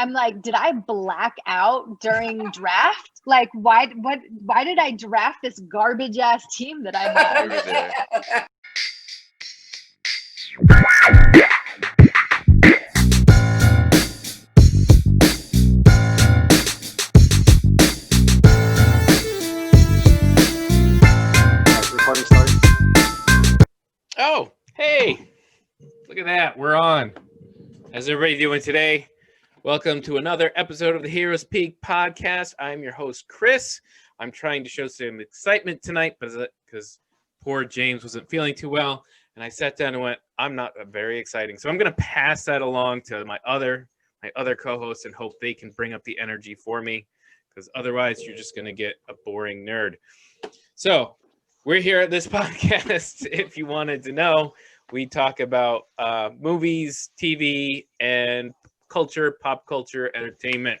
I'm like, did I black out during draft? Like, why did I draft this garbage ass team that I have? Recording started. Oh, hey, look at that. We're on. How's everybody doing today? Welcome to another episode of the Heroes Peak podcast. I'm your host, Chris. I'm trying to show some excitement tonight because poor James wasn't feeling too well. And I sat down and went, I'm not very exciting. So I'm going to pass that along to my other co-hosts and hope they can bring up the energy for me, because otherwise you're just going to get a boring nerd. So we're here at this podcast. If you wanted to know, we talk about movies, TV, and culture, pop culture, entertainment.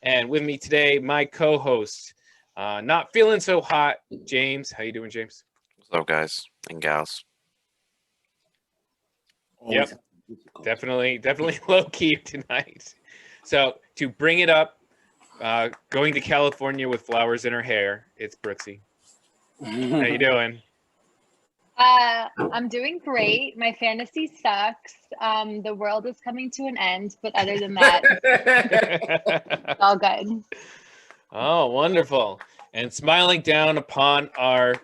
And with me today, my co-host, not feeling so hot, James. How you doing, James? What's up, guys and gals? Yep, definitely low key tonight. So to bring it up, going to California with flowers in her hair, it's Brooksy. How you doing? I'm doing great. My fantasy sucks. The world is coming to an end, but other than that, it's all good. Oh, wonderful. And smiling down upon our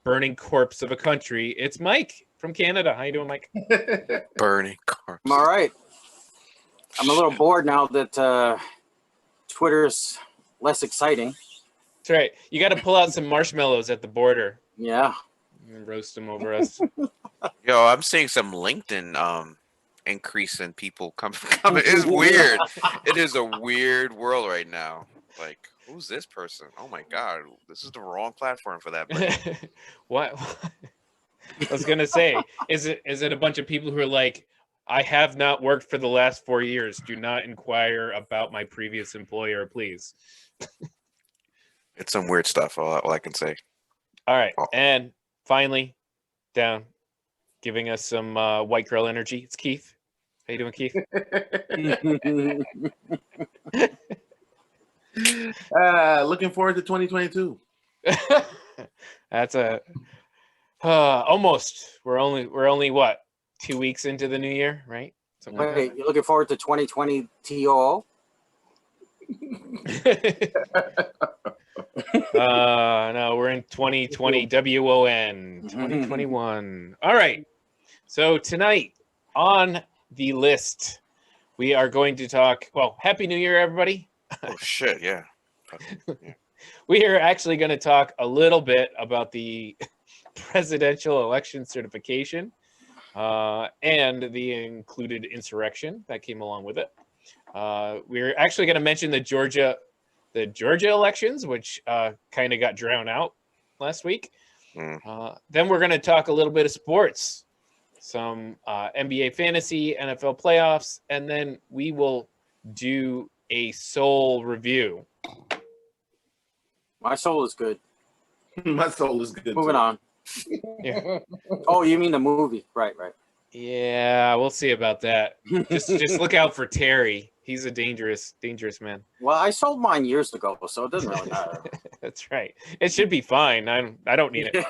burning corpse of a country, it's Mike from Canada. How you doing, Mike? Burning corpse. I'm all right. I'm a little bored now that Twitter's less exciting. That's right. You got to pull out some marshmallows at the border Yeah. and roast them over us. Yo, I'm seeing some LinkedIn increase in people coming. It's weird. It is a weird world right now. Like, who's this person? Oh my god, this is the wrong platform for that. What? I was gonna say, is it a bunch of people who are like, I have not worked for the last 4 years. Do not inquire about my previous employer, please. It's some weird stuff. All I can say. All right, and finally, down, giving us some white girl energy. It's Keith. How you doing, Keith? Looking forward to 2022. That's a almost. We're only what, 2 weeks into the new year, right? Something like Wait, you're looking forward to 2020 TO? No, we're in 2020 WON 2021. All right. So tonight on the list, we are going to talk. Well, Happy New Year, everybody. Oh shit! Yeah. We are actually going to talk a little bit about the presidential election certification and the included insurrection that came along with it. We're actually going to mention the Georgia elections, which kind of got drowned out last week. Then we're going to talk a little bit of sports, some NBA fantasy, NFL playoffs, and then we will do a soul review. My soul is good. My soul is good. Moving on. Yeah. Oh, you mean the movie? Right. Yeah, we'll see about that. Just look out for Terry. He's a dangerous man. Well, I sold mine years ago, so it doesn't really matter. That's right. It should be fine. I don't need it.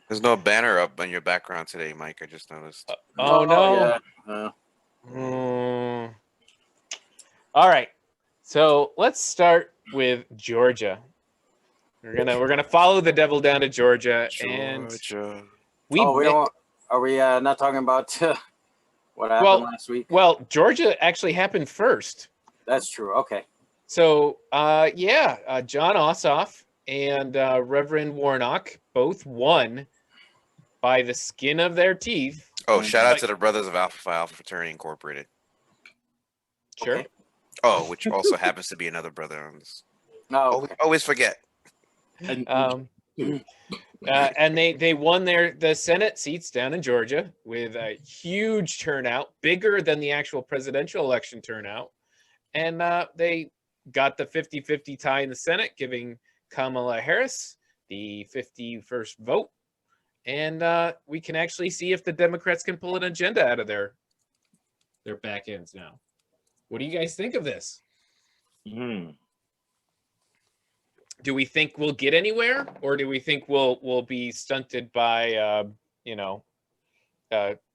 There's no banner up on your background today, Mike. I just noticed. Oh no. Yeah. All right. So let's start with Georgia. We're gonna follow the devil down to Georgia. And are we not talking about what happened last week? Well, Georgia actually happened first. That's true. Okay. So John Ossoff and Reverend Warnock both won by the skin of their teeth. Oh, shout out to the Brothers of Alpha Phi Alpha Fraternity Incorporated. Sure. Okay. Oh, which also happens to be another brother on this. No. Always forget. And they won the Senate seats down in Georgia with a huge turnout, bigger than the actual presidential election turnout. And they got the 50-50 tie in the Senate, giving Kamala Harris the 51st vote. And we can actually see if the Democrats can pull an agenda out of their back ends now, What do you guys think of this? Mm. Do we think we'll get anywhere, or do we think we'll be stunted by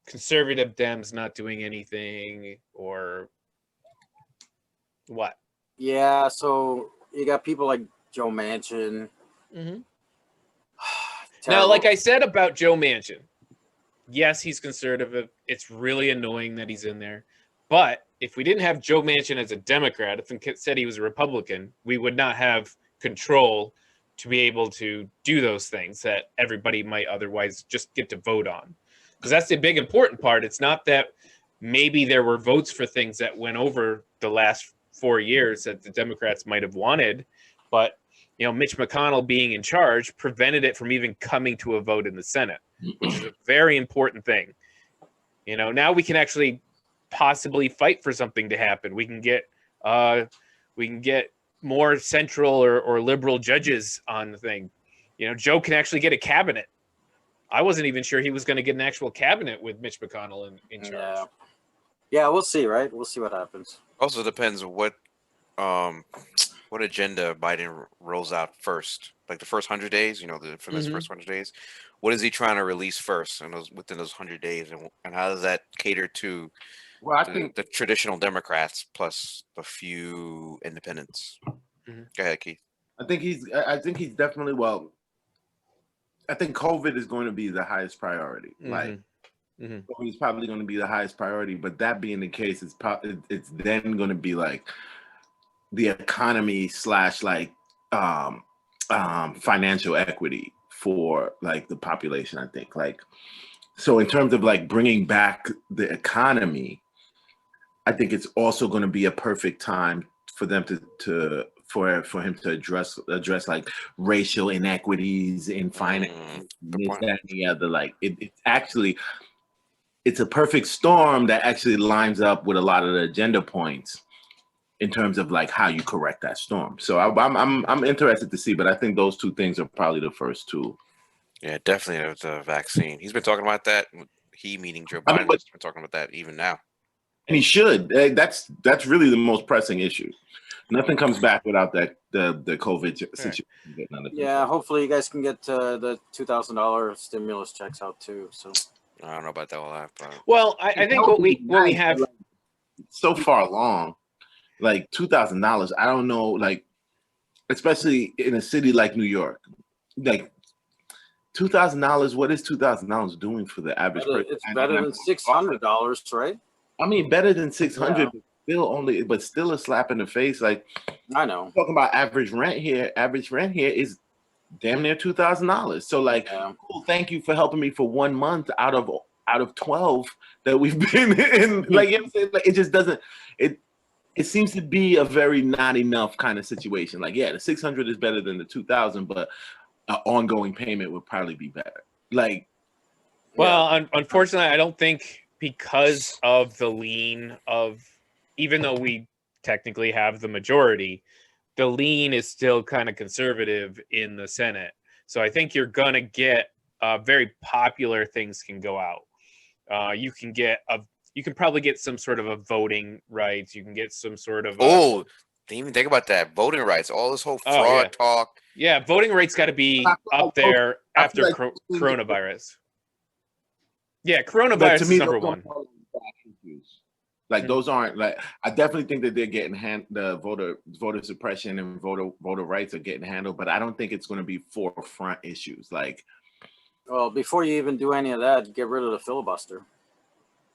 conservative Dems not doing anything, or what? Yeah, so you got people like Joe Manchin. Mm-hmm. Now, Terrible. like I said about Joe Manchin, yes, he's conservative. It's really annoying that he's in there. But if we didn't have Joe Manchin as a Democrat, if he said he was a Republican, we would not have control to be able to do those things that everybody might otherwise just get to vote on. Because that's the big important part. It's not that maybe there were votes for things that went over the last 4 years that the Democrats might have wanted, but Mitch McConnell being in charge prevented it from even coming to a vote in the Senate, which is a very important thing. Now we can actually possibly fight for something to happen. We can get more central or liberal judges on the thing. Joe can actually get a cabinet. I wasn't even sure he was going to get an actual cabinet with Mitch McConnell in charge. Yeah, we'll see, right? We'll see what happens. Also depends what agenda Biden rolls out first. Like the first 100 days, for this first 100 days, what is he trying to release first within those 100 days, and how does that cater to Well, I think the traditional Democrats plus a few independents? Mhm. Go ahead, Keith. I think he's definitely, well, I think COVID is going to be the highest priority. Like, he's probably going to be the highest priority. But that being the case, it's then going to be like the economy / like financial equity for like the population. I think, like, so in terms of like bringing back the economy, I think it's also going to be a perfect time for them for him to address like racial inequities in finance, this, that, and the other. Like it's a perfect storm that actually lines up with a lot of the agenda points in terms of like how you correct that storm. So I'm interested to see, but I think those two things are probably the first two. Yeah, definitely the vaccine. He's been talking about that. He, meaning Joe Biden, has been talking about that even now. And he should. That's really the most pressing issue. Nothing comes back without the COVID situation. Yeah, hopefully you guys can get the $2,000 stimulus checks out too. So I don't know about that all that, but well, I think what we have so far along, like $2,000. I don't know, like especially in a city like New York, like $2,000. What is $2,000 doing for the average person? It's better than $600, right? I mean, better than 600. Yeah. But still a slap in the face. Like, I know. Talking about average rent here is damn near $2,000. So like, cool, thank you for helping me for 1 month out of 12 that we've been in. Like, you know what I'm saying? Like, it just doesn't. It seems to be a very not enough kind of situation. Like, yeah, the 600 is better than the 2,000, but an ongoing payment would probably be better. Like, well, unfortunately, I don't think, because of the lean of, even though we technically have the majority, the lean is still kind of conservative in the Senate. So I think you're going to get very popular things can go out. You can probably get some sort of a voting rights. You can get some sort of didn't even think about that. Voting rights, all this whole fraud talk. Yeah, voting rights got to be up there after coronavirus. Yeah, coronavirus is number one. Like, those aren't, like, I definitely think that they're getting the voter suppression and voter rights are getting handled, but I don't think it's going to be forefront issues. Like, well, before you even do any of that, get rid of the filibuster.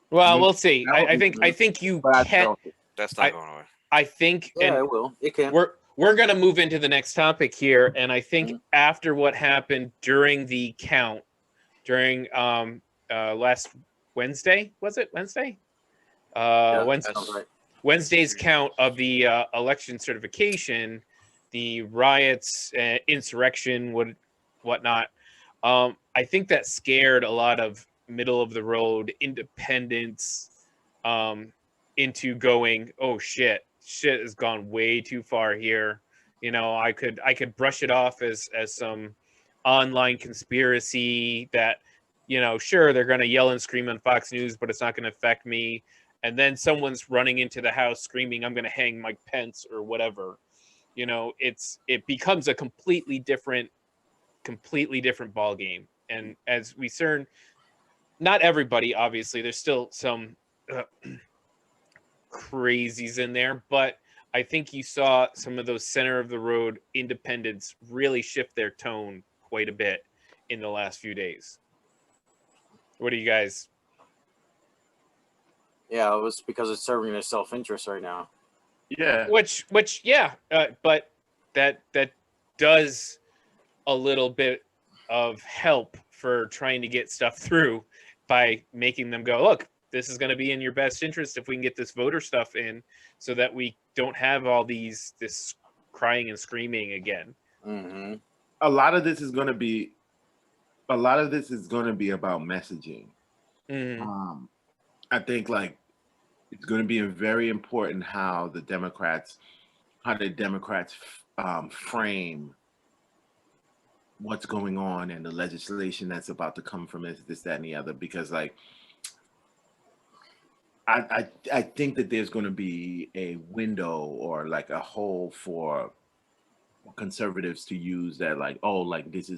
Well, we'll see. I think you can. That's not going away. I think. Yeah, it will. It can. We're going to move into the next topic here, and I think after what happened during the count, during last Wednesday, was it Wednesday? Wednesday's count of the election certification, the riots, insurrection, whatnot. I think that scared a lot of middle of the road independents into going, oh shit has gone way too far here. I could brush it off as some online conspiracy that, sure, they're going to yell and scream on Fox News, but it's not going to affect me. and then someone's running into the house screaming, "I'm going to hang Mike Pence" or whatever. You know, it becomes a completely different ball game. And as we learn, not everybody, obviously, there's still some crazies in there, but I think you saw some of those center of the road independents really shift their tone quite a bit in the last few days. What do you guys? Yeah, it was because it's serving their self-interest right now. Yeah. Which, yeah, but that does a little bit of help for trying to get stuff through by making them go, look, this is going to be in your best interest if we can get this voter stuff in, so that we don't have all this crying and screaming again. Mm-hmm. A lot of this is going to be about messaging. Mm-hmm. I think like it's going to be very important how the Democrats frame what's going on and the legislation that's about to come from this, that, and the other. Because like, I think that there's going to be a window or like a hole for conservatives to use that, like, oh, like this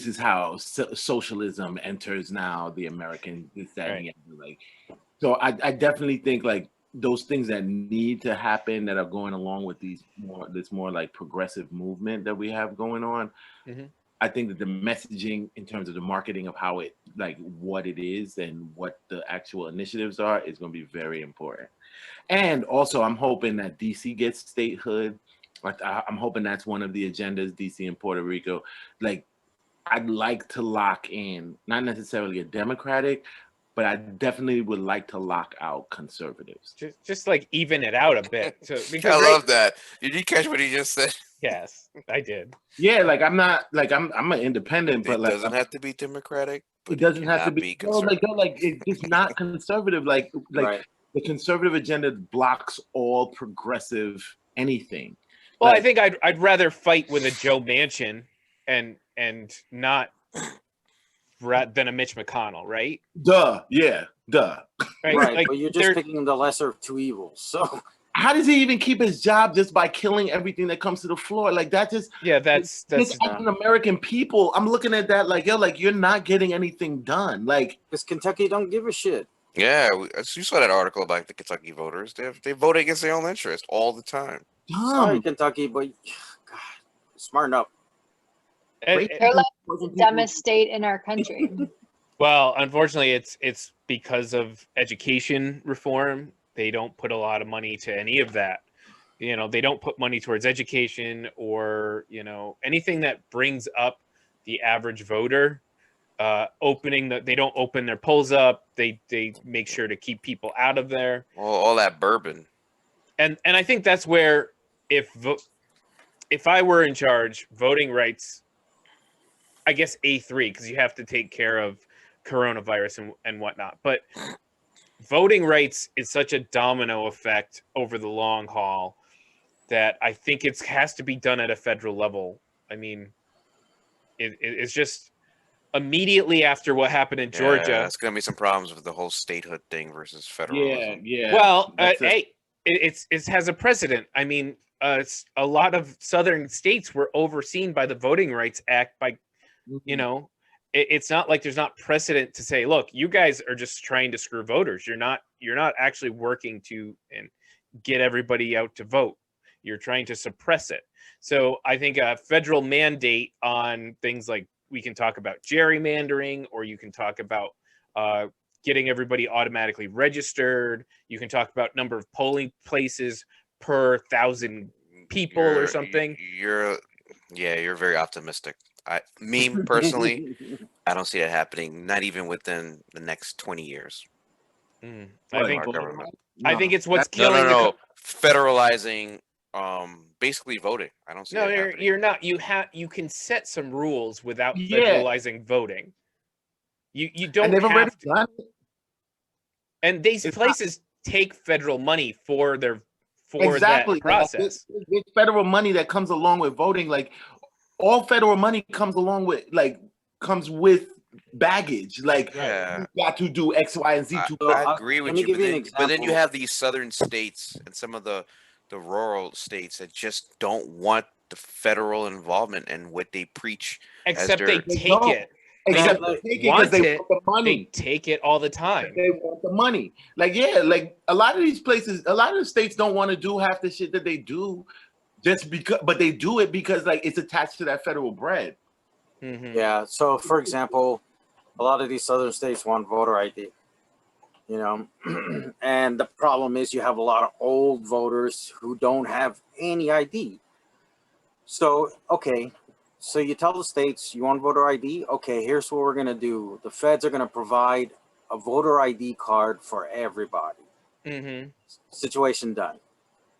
is how socialism enters now the American this, that, and the other. Like, so I definitely think like those things that need to happen that are going along with this more like progressive movement that we have going on. Mm-hmm. I think that the messaging in terms of the marketing of how it, like what it is and what the actual initiatives are, is going to be very important. And also I'm hoping that DC gets statehood. Like I'm hoping that's one of the agendas, DC and Puerto Rico. Like I'd like to lock in, not necessarily a Democratic, but I definitely would like to lock out conservatives. Just like even it out a bit. So I love that. Did you catch what he just said? Yes, I did. Yeah, like I'm not like I'm an independent, but it like doesn't have to be Democratic. But it doesn't have to be conservative. like it's just not conservative. Like Right. The conservative agenda blocks all progressive anything. Well, Like, I think I'd rather fight with a Joe Manchin and not than a Mitch McConnell, right? duh. Right. Like, But you're just picking the lesser of two evils. So how does he even keep his job just by killing everything that comes to the floor? Like that just that's an American people. I'm looking at that like, yo, like you're not getting anything done. Like, because Kentucky don't give a shit. Yeah, you saw that article about the Kentucky voters. They vote against their own interest all the time. Sorry, Kentucky, but God, smarten up. They're like the dumbest state in our country. Well, unfortunately, it's because of education reform. They don't put a lot of money to any of that. You know, they don't put money towards education or, you know, anything that brings up the average voter. They don't open their polls up. They make sure to keep people out of there. All that bourbon. And I think that's where if I were in charge, voting rights, I guess A3, because you have to take care of coronavirus and whatnot. But voting rights is such a domino effect over the long haul that I think it has to be done at a federal level. I mean, it's just immediately after what happened in Georgia. It's going to be some problems with the whole statehood thing versus federalism. Yeah. Well, it has a precedent. I mean, a lot of southern states were overseen by the Voting Rights Act by, you know, it's not like there's not precedent to say, look, you guys are just trying to screw voters. You're not actually working to and get everybody out to vote. You're trying to suppress it. So I think a federal mandate on things like, we can talk about gerrymandering, or you can talk about getting everybody automatically registered. You can talk about number of polling places per 1,000 people or something. You're very optimistic. Me personally, I don't see that happening. Not even within the next 20 years. I think it's what's killing. No. Federalizing, basically voting. I don't see. No, that you're not. You can set some rules without federalizing voting. You don't have to. And these places take federal money for that process. It's federal money that comes along with voting. Like all federal money comes with baggage. Like Yeah. you got to do X, Y, and Z to. I agree let with me you, give you an but then you example. have these southern states and some of the rural states that just don't want the federal involvement in what they preach as Except they their. take don't. it. Except They they take it because want they it. want the money. They take it all the time. They want the money. Like, yeah, like a lot of these places, a lot of the states don't want to do half the shit that they do just because, but they do it because like it's attached to that federal bread. Mhm. Yeah. So, for example, a lot of these southern states want voter ID. You know, and the problem is you have a lot of old voters who don't have any ID. So, okay, so you tell the states you want voter ID. Okay, here's what we're gonna do. The feds are gonna provide a voter ID card for everybody. Mhm. Situation done.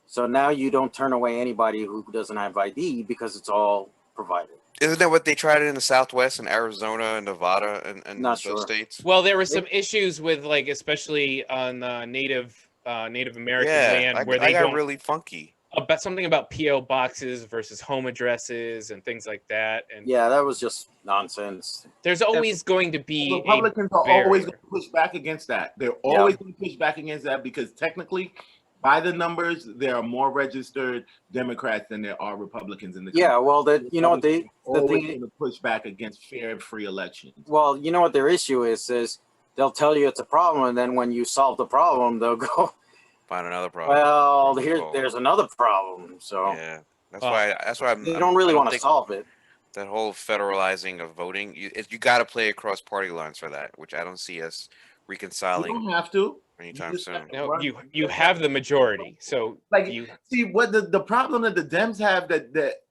So now you don't turn away anybody who doesn't have ID because it's all provided. Isn't that what they tried in the Southwest and Arizona and Nevada and Not those sure. states? Well, there were some issues with like, especially on Native American Yeah, land, where I they got don't really funky. about something about PO boxes versus home addresses and things like that. And Yeah, that was just nonsense. there's always going to be Republicans a are always barrier. going to push back against that. They're always going to push back against that because technically, by the numbers, there are more registered Democrats than there are Republicans in the country. Yeah, well, you know what the always thing. going to push back against fair and free elections. Well, you know what their issue is they'll tell you it's a problem, and then when you solve the problem, they'll go Find another problem. well, there's another problem. So yeah, that's why they don't really want to solve it. That whole federalizing of voting, you got to play across party lines for that, which I don't see us reconciling. You don't have to anytime soon. No, you have the majority, so like you see what the problem that the Dems have that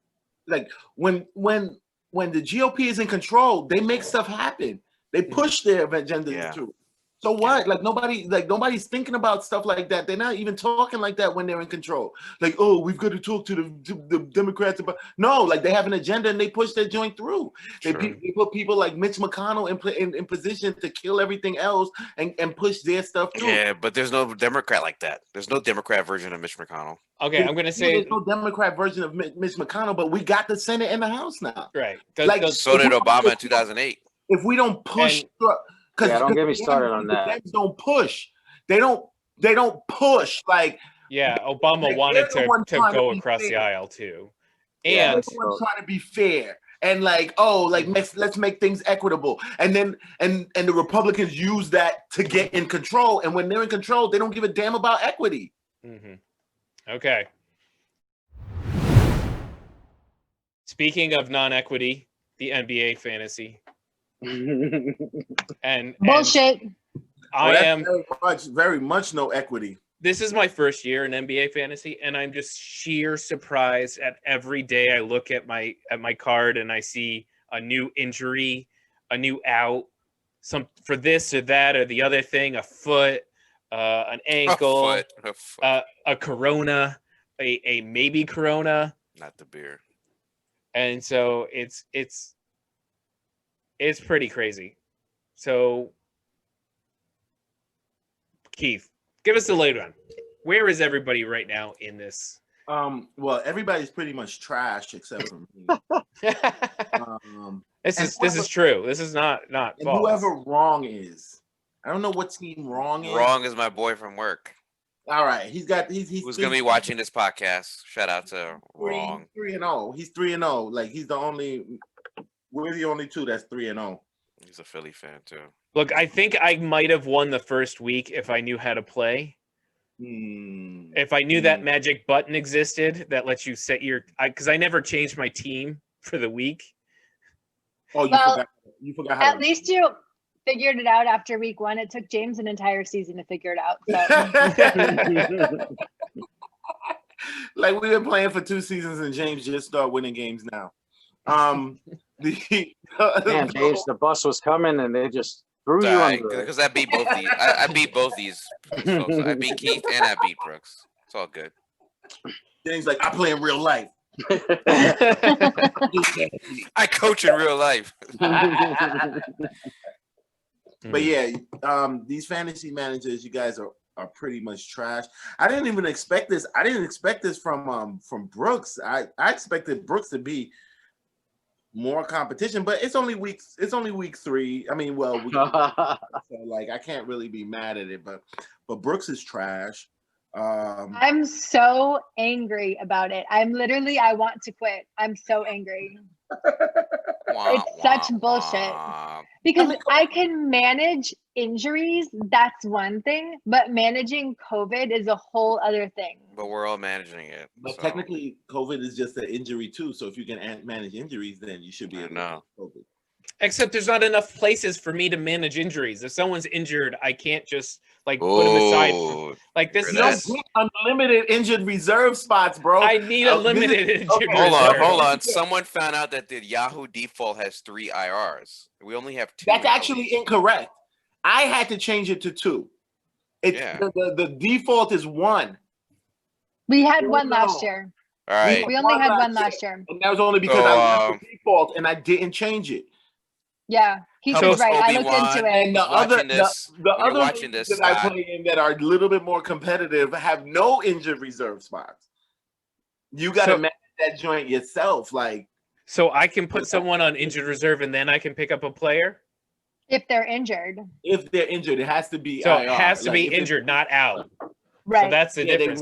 like when the GOP is in control, they make stuff happen. They push their agendas through. So what? Like nobody's thinking about stuff like that. They're not even talking like that when they're in control. Like, oh, we've got to talk to the Democrats about. No, like they have an agenda and they push their joint through. They put people like Mitch McConnell in position to kill everything else and push their stuff through. Yeah, but there's no Democrat like that. There's no Democrat version of Mitch McConnell. Okay, I'm gonna say there's no Democrat version of Mitch McConnell, but we got the Senate and the House now. Right. So did Obama in 2008. If we don't push, don't get me started on that. Dems don't push. They don't push. Like Obama wanted to go across the aisle too, and everyone's trying to be fair and let's make things equitable. And then and the Republicans use that to get in control. And when they're in control, they don't give a damn about equity. Mm-hmm. Okay. Speaking of non-equity, the NBA fantasy. and bullshit. I am very much no equity. This is my first year in NBA fantasy, and I'm just sheer surprised at every day I look at my card and I see a new injury, a new out, some for this or that or the other thing, a foot, an ankle, a corona, a maybe corona, not the beer. And so it's pretty crazy. So, Keith, give us the lowdown. Where is everybody right now in this? Well, everybody's pretty much trash except for me. This is true. This is not false. Whoever wrong is, I don't know what team wrong is. Wrong is my boy from work. All right, he's who's gonna be watching this podcast. Shout out to Wrong. 3-0. He's 3-0. Like he's the only. We're the only two that's 3-0. He's a Philly fan too. Look, I think I might have won the first week if I knew how to play. If I knew that magic button existed that lets you set your, because I never changed my team for the week. Oh, you forgot how. At least you figured it out after week 1. It took James an entire season to figure it out. So. Like we've been playing for 2 seasons and James just started winning games now. Man, James, the bus was coming and they just threw you under. Because I beat both these. I beat both these folks. I beat Keith and I beat Brooks. It's all good. James like, I play in real life. I coach in real life. But yeah, these fantasy managers, you guys are pretty much trash. I didn't even expect this. I didn't expect this from Brooks. I expected Brooks to be more competition, but it's only week 3. I mean, well, so like I can't really be mad at it, but Brooks is trash. I'm so angry about it. I want to quit. I'm so angry. It's such bullshit. Because I can manage injuries, that's one thing, but managing COVID is a whole other thing. But we're all managing it. But technically, COVID is just an injury too. So if you can manage injuries, then you should be able to manage COVID. Except there's not enough places for me to manage injuries. If someone's injured, I can't just like put them aside. Like this is unlimited injured reserve spots, bro. I need a limited injured reserve. Hold on. Someone found out that the Yahoo default has 3 IRs. We only have 2. That's actually incorrect. I had to change it to 2. The default is 1. We had 1 last year. All right. We only had 1 last year. And that was only because I left the default and I didn't change it. Yeah, he's right. I looked into it. And the other leagues that I play in that are a little bit more competitive have no injured reserve spots. You got to manage that joint yourself. Like, so I can put someone on injured reserve and then I can pick up a player? If they're injured. If they're injured, it has to be So IR. It has to be injured, not out. Right. So that's the difference.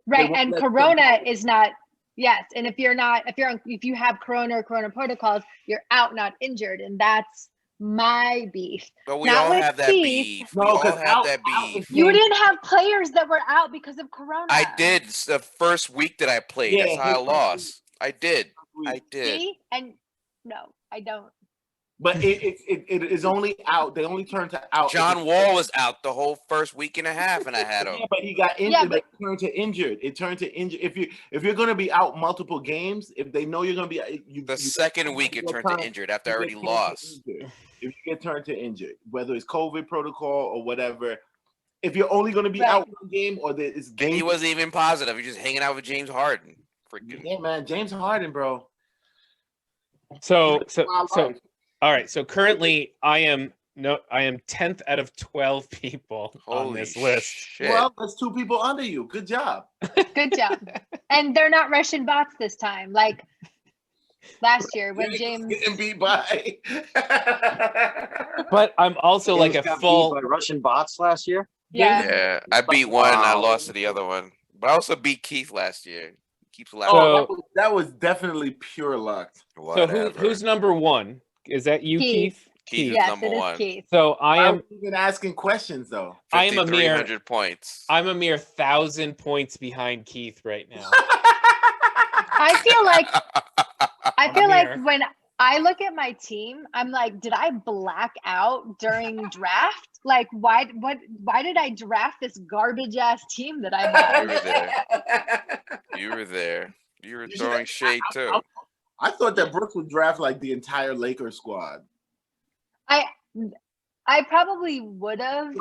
Right, and Corona is not. Yes, and if you have Corona or Corona protocols, you're out, not injured, and that's my beef. But we all have that beef. We all have that beef. You didn't have players that were out because of Corona. I did. It's the first week that I played. That's how I lost. I did. See? And no, I don't. But it is only out. They only turn to out. John Wall was out the whole first week and a half, and I had him. Yeah, but he got injured. Yeah, but it turned to injured. It turned to injured. If you're going to be out multiple games, if they know you're going to be, the second week it turned to injured after I already lost. If you get turned to injured, whether it's COVID protocol or whatever, if you're only going to be out one game or there's game, and he wasn't even positive. He's just hanging out with James Harden. Freaking yeah, man, James Harden, bro. So. All right, so currently I am 10th out of 12 people on this list. Shit. Well, that's 2 people under you. Good job. Good job. And they're not Russian bots this time, like last year when James getting beat by. But I'm also James like a got full beat by Russian bots last year. Yeah, I beat one and I lost to the other one, but I also beat Keith last year. Keeps laughing. So, that was definitely pure luck. Whatever. So who's number 1? Is that you, Keith? Keith yes, is number 1. Keith. So I am even asking questions though. I am a mere 100 points. I'm a mere 1,000 points behind Keith right now. I feel like when I look at my team, I'm like, did I black out during draft? Like, why did I draft this garbage ass team that I had? You were there. You were throwing shade too. I thought that Brooks would draft like the entire Lakers squad. I probably would have.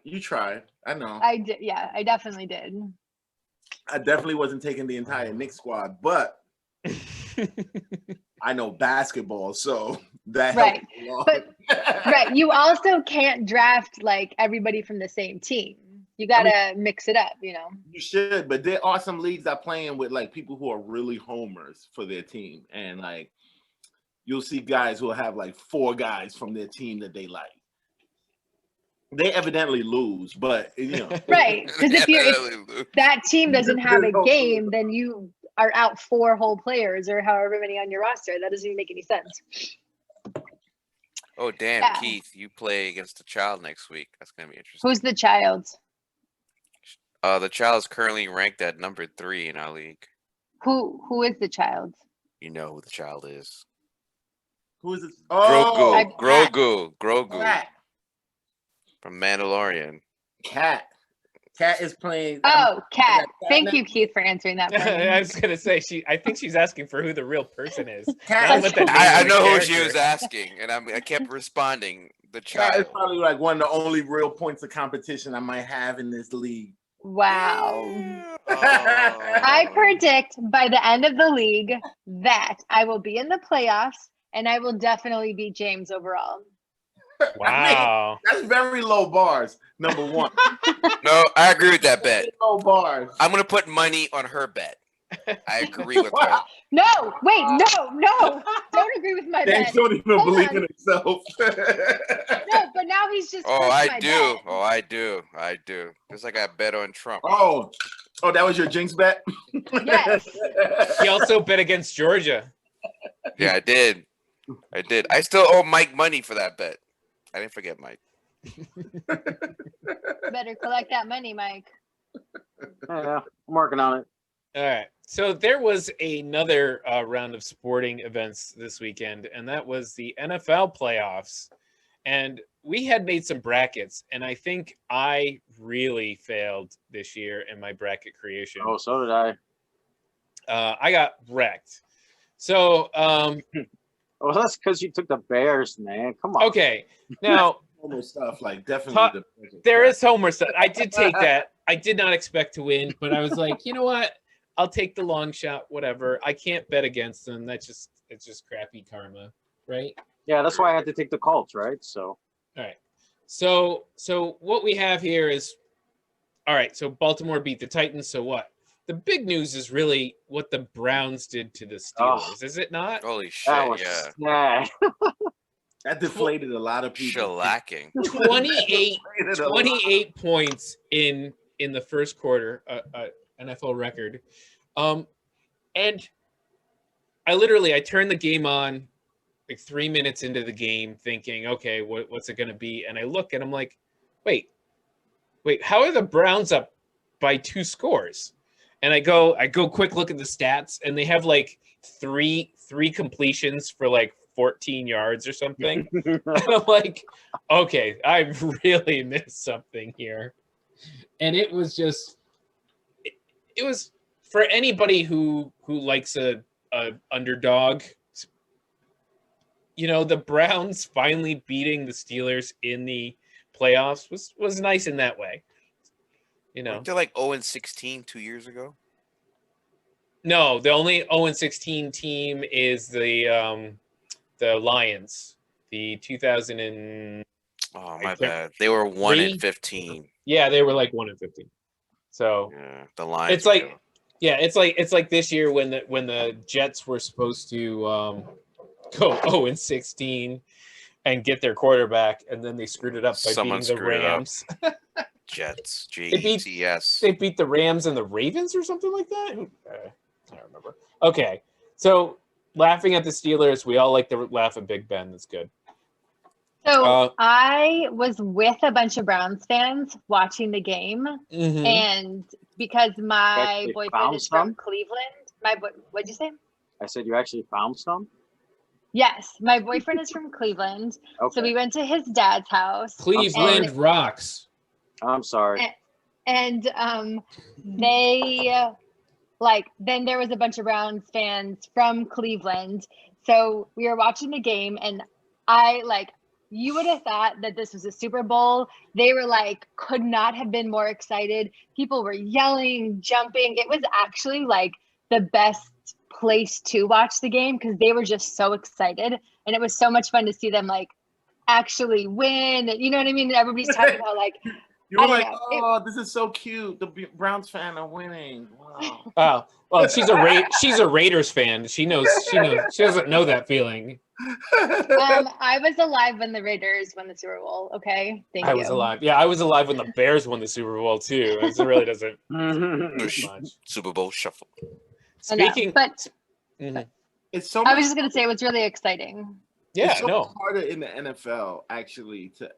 You tried. I know. I did. Yeah, I definitely did. I definitely wasn't taking the entire Knicks squad, but I know basketball, so that helped a lot. But you also can't draft like everybody from the same team. You gotta mix it up, you know. You should, but there are some leagues that playing with like people who are really homers for their team, and like you'll see guys who will have like 4 guys from their team that they like. They evidently lose, but you know, right? Because if that team doesn't have a game, then you are out 4 whole players or however many on your roster. That doesn't even make any sense. Oh damn, Keith, you play against the Child next week. That's gonna be interesting. Who's the Child? The Child is currently ranked at number 3 in our league. Who is the Child? You know who the Child is. Who is it? Oh, Grogu. Cat. From Mandalorian. Cat is playing. Cat. Thank you, Keith, for answering that. I was gonna say I think she's asking for who the real person is. I know who she was asking, and I kept responding. The Child. Cat is probably like one of the only real points of competition I might have in this league. Wow. I predict by the end of the league that I will be in the playoffs and I will definitely beat James overall. Wow. I mean, that's very low bars, number 1. No, I agree with that bet. Low bars. I'm going to put money on her bet. I agree with her. No, wait, no. Don't agree with my Dems bet. don't even Hold believe on. in himself. No, but now he's just. Oh, cursed I my do. bet. Oh, I do. I do. Just like I bet on Trump. Oh, that was your jinx bet? Yes. He also bet against Georgia. Yeah, I did. I still owe Mike money for that bet. I didn't forget Mike. Better collect that money, Mike. Yeah, I'm working on it. All right. So there was another round of sporting events this weekend, and that was the NFL playoffs. And we had made some brackets, and I think I really failed this year in my bracket creation. Oh, so did I. I got wrecked. So, Oh, that's because you took the Bears, man. Come on. okay. Now, Homer stuff, like definitely. there is Homer stuff. I did take that. I did not expect to win, but I was like, you know what? I'll take the long shot, whatever. I can't bet against them. It's just crappy karma, right? Yeah, that's why I had to take the Colts, right? So. All right. So what we have here is, all right, so Baltimore beat the Titans, so what? The big news is really what the Browns did to the Steelers, is it not? Holy shit! That was Yeah. sad. That deflated a lot of people. Shellacking. 28 points in the first quarter, NFL record. And I turned the game on like 3 minutes into the game thinking, okay, what's it going to be? And I look and I'm like, wait, how are the Browns up by 2 scores? And I go quick look at the stats, and they have like three completions for like 14 yards or something. And I'm like, okay, I really missed something here. And it was just, it was for anybody who likes a underdog. You know, the Browns finally beating the Steelers in the playoffs was nice in that way. You know, they're like 0-16 2 years ago. No, the only 0-16 team is the Lions, the 2000 and. Oh, my bad. They were 1-15. Yeah, they were like 1-15. So yeah, the Lions. It's like, yeah, it's like this year when the Jets were supposed to go 0-16 and get their quarterback, and then they screwed it up by beating the Rams. Jets, Jets. They beat the Rams and the Ravens or something like that. I don't remember. Okay, so laughing at the Steelers, we all like to laugh at Big Ben. That's good. So I was with a bunch of Browns fans watching the game, and because my boyfriend is from Cleveland, what'd you say? I said you actually found some? Yes, my boyfriend is from Cleveland, so we went to his dad's house. Cleveland rocks. I'm sorry. And they then there was a bunch of Browns fans from Cleveland, so we were watching the game, and you would have thought that this was a Super Bowl. They were could not have been more excited. People were yelling, jumping. It was actually the best place to watch the game because they were just so excited, and it was so much fun to see them actually win. You know what I mean? And everybody's talking about you were oh, this is so cute. The Browns fan are winning. Wow. Oh, well, she's a Raiders fan. She doesn't know that feeling. I was alive when the Raiders won the Super Bowl. Okay, thank you. I was alive. Yeah, I was alive when the Bears won the Super Bowl too. It really doesn't much. Super Bowl shuffle. Speaking, it's so. I was just gonna say what's really exciting. Yeah, it's so much harder in the NFL actually to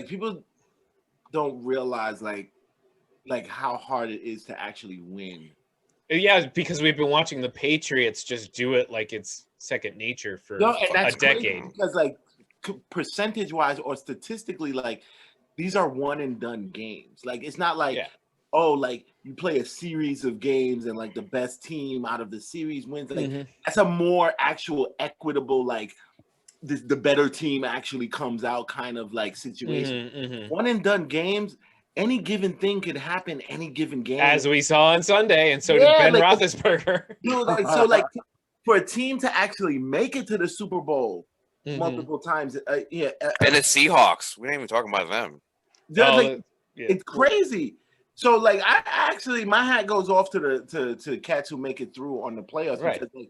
people don't realize how hard it is to actually win. Yeah, because we've been watching the Patriots just do it like it's second nature for a decade. Because percentage wise or statistically, these are one and done games. It's not you play a series of games and the best team out of the series wins. That's a more actual equitable the better team actually comes out kind of situation. One and done games. Any given thing could happen any given game. As we saw on Sunday, and so did Ben Roethlisberger. Dude, for a team to actually make it to the Super Bowl multiple times, and the Seahawks, we ain't even talking about them. It's crazy. So like I actually my hat goes off to the cats who make it through on the playoffs Right. because like,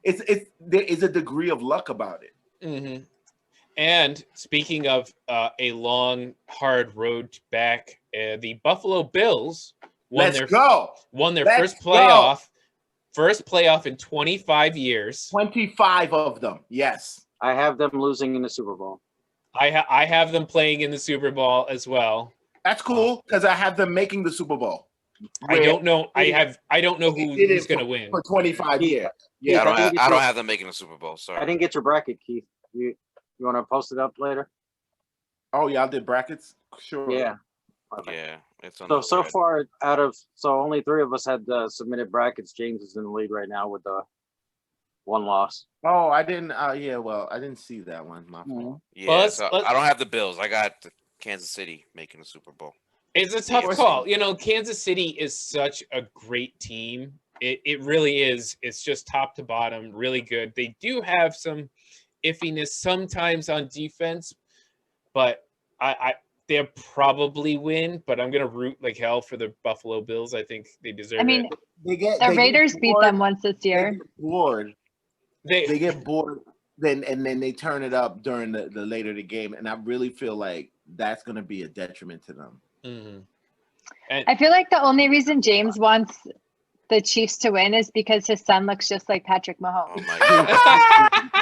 it's there is a degree of luck about it. Mm-hmm. And speaking of a long, hard road back, the Buffalo Bills won their first playoff in 25 years. 25 of them, yes. I have them losing in the Super Bowl. I have them playing in the Super Bowl as well. That's cool because I have them making the Super Bowl. I don't know. I don't know who's going to win for 25 years. Yeah, I don't have them making the Super Bowl. Sorry, I didn't get your bracket, Keith. You want to post it up later? Oh, y'all did brackets? Sure. Yeah. Okay. Yeah, it's on so far only 3 of us had submitted brackets. James is in the lead right now with the 1 loss. Oh, I didn't. I didn't see that one. My fault. Yeah, well, I don't have the Bills. I got Kansas City making the Super Bowl. It's a tough call. Kansas City is such a great team. It really is. It's just top to bottom, really good. They do have some iffiness sometimes on defense, but they'll probably win. But I'm gonna root like hell for the Buffalo Bills. I think they deserve it. The Raiders beat them once this year. They get bored, and then they turn it up during the later the game, and I really feel like that's gonna be a detriment to them. Mm-hmm. I feel like the only reason James wants the Chiefs to win is because his son looks just like Patrick Mahomes. Oh my God.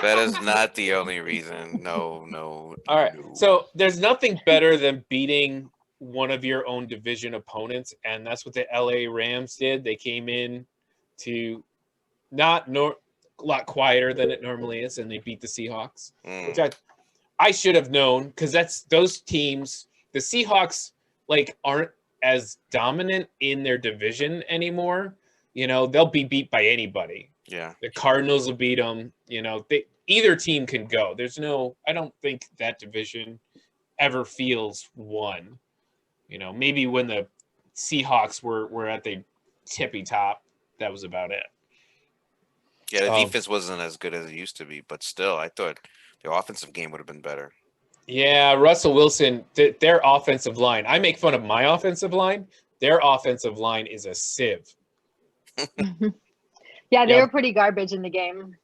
That is not the only reason. No. All right. So there's nothing better than beating one of your own division opponents, and that's what the LA Rams did. They came in to a lot quieter than it normally is, and they beat the Seahawks, which I should have known because that's those teams. The Seahawks aren't as dominant in their division anymore. They'll be beat by anybody. Yeah. The Cardinals will beat them. Either team can go. I don't think that division ever feels won. Maybe when the Seahawks were at the tippy top, that was about it. Yeah, the defense wasn't as good as it used to be, but still, I thought the offensive game would have been better. Yeah, Russell Wilson, their offensive line. I make fun of my offensive line. Their offensive line is a sieve. Yeah, they were pretty garbage in the game.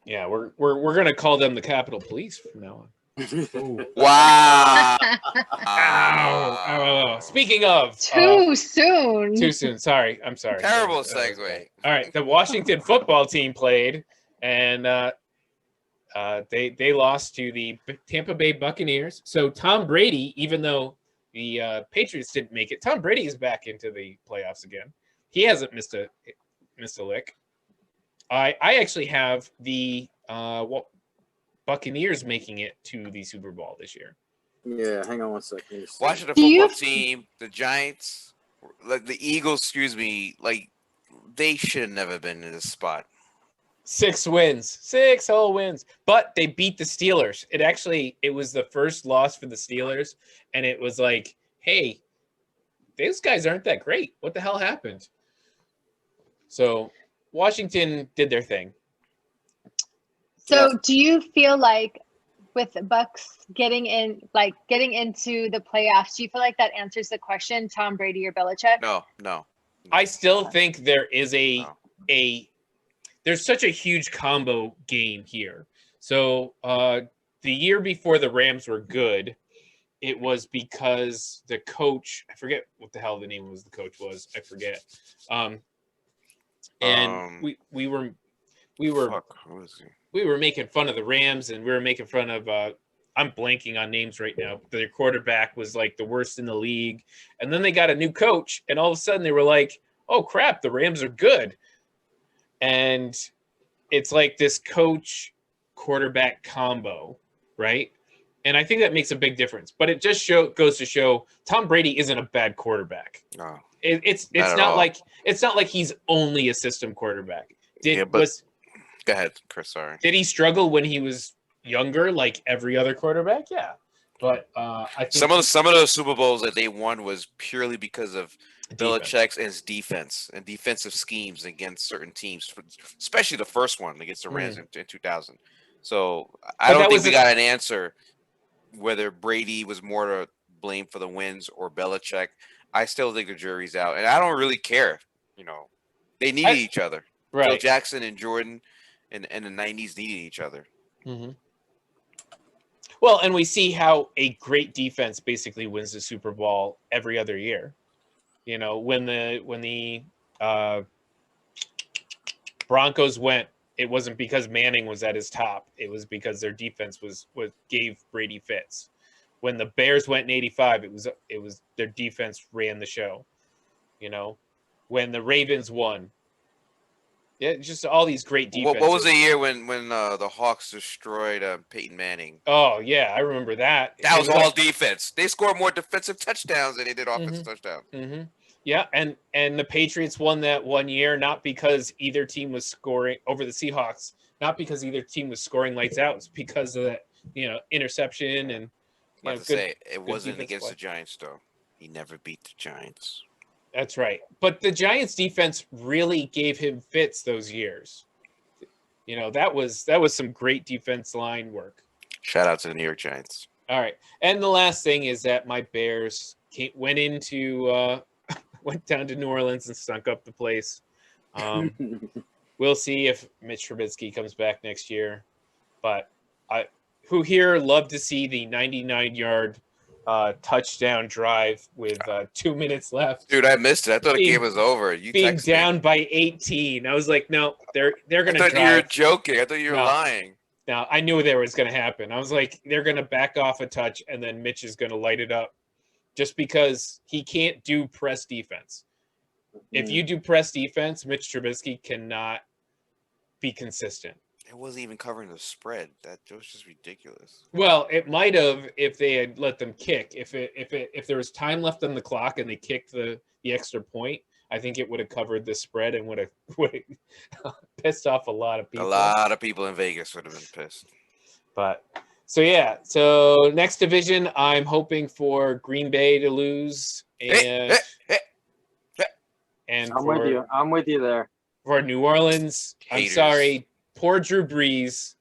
Yeah, we're gonna call them the Capitol Police from now on. Wow! Ow. Speaking of too soon. Too soon. Sorry, I'm sorry. Terrible segue. All right, the Washington football team played, and they lost to the Tampa Bay Buccaneers. So Tom Brady, even though the Patriots didn't make it, Tom Brady is back into the playoffs again. He hasn't missed a lick. I actually have the Buccaneers making it to the Super Bowl this year. Yeah, hang on one second. Washington football team, the Giants, the Eagles, they should have never been in this spot. 6 whole wins, but they beat the Steelers. It was the first loss for the Steelers, and it was like, hey, those guys aren't that great. What the hell happened? So Washington did their thing. So do you feel like with the Bucks getting into the playoffs, do you feel like that answers the question, Tom Brady or Belichick? No. I still think there is there's such a huge combo game here. So the year before the Rams were good, it was because the coach, I forget what the hell the name was the coach was. I forget. And we were making fun of the Rams, and we were making fun of I'm blanking on names right now. Their quarterback was like the worst in the league. And then they got a new coach, and all of a sudden they were like, oh crap, the Rams are good. And it's like this coach quarterback combo, right? And I think that makes a big difference. But it just goes to show Tom Brady isn't a bad quarterback. No. It's not like he's only a system quarterback. Go ahead, Chris. Sorry. Did he struggle when he was younger, like every other quarterback? Yeah, but I think some of those Super Bowls that they won was purely because of Belichick's and his defense and defensive schemes against certain teams, especially the first one against the Rams in 2000. So I don't think we got an answer whether Brady was more to blame for the wins or Belichick. I still think the jury's out, and I don't really care. You know, they needed each other. Right. Phil Jackson and Jordan in the 90s needed each other. Mm-hmm. Well, and we see how a great defense basically wins the Super Bowl every other year. You know, when the Broncos went, it wasn't because Manning was at his top. It was because their defense was gave Brady fits. When the Bears went in '85, it was their defense ran the show. You know, when the Ravens won, yeah, just all these great defenses. What was the year when the Hawks destroyed Peyton Manning? Oh yeah, I remember that. That was all defense. They scored more defensive touchdowns than they did offensive touchdowns. Mm-hmm. Yeah, and the Patriots won that one year not because either team was scoring over the Seahawks, not because either team was scoring lights out. It's because of that, interception and. It wasn't against the Giants though. He never beat the Giants. That's right. But the Giants defense really gave him fits those years. That was some great defense line work. Shout out to the New York Giants. All right. And the last thing is that my Bears went down to New Orleans and stunk up the place. We'll see if Mitch Trubisky comes back next year. But who here love to see the 99-yard touchdown drive with 2 minutes left. Dude, I missed it. I thought the game was over. You being down by 18. I was like, no, they're going to drive. I thought you were joking. I thought you were lying. No, I knew that was going to happen. I was like, they're going to back off a touch, and then Mitch is going to light it up just because he can't do press defense. If you do press defense, Mitch Trubisky cannot be consistent. It wasn't even covering the spread. That was just ridiculous. Well, it might have if they had let them kick. If there was time left on the clock and they kicked the extra point, I think it would have covered the spread and would have pissed off a lot of people. A lot of people in Vegas would have been pissed. But so next division, I'm hoping for Green Bay to lose and I'm with you there. For New Orleans, Haters. I'm sorry. Poor Drew Brees.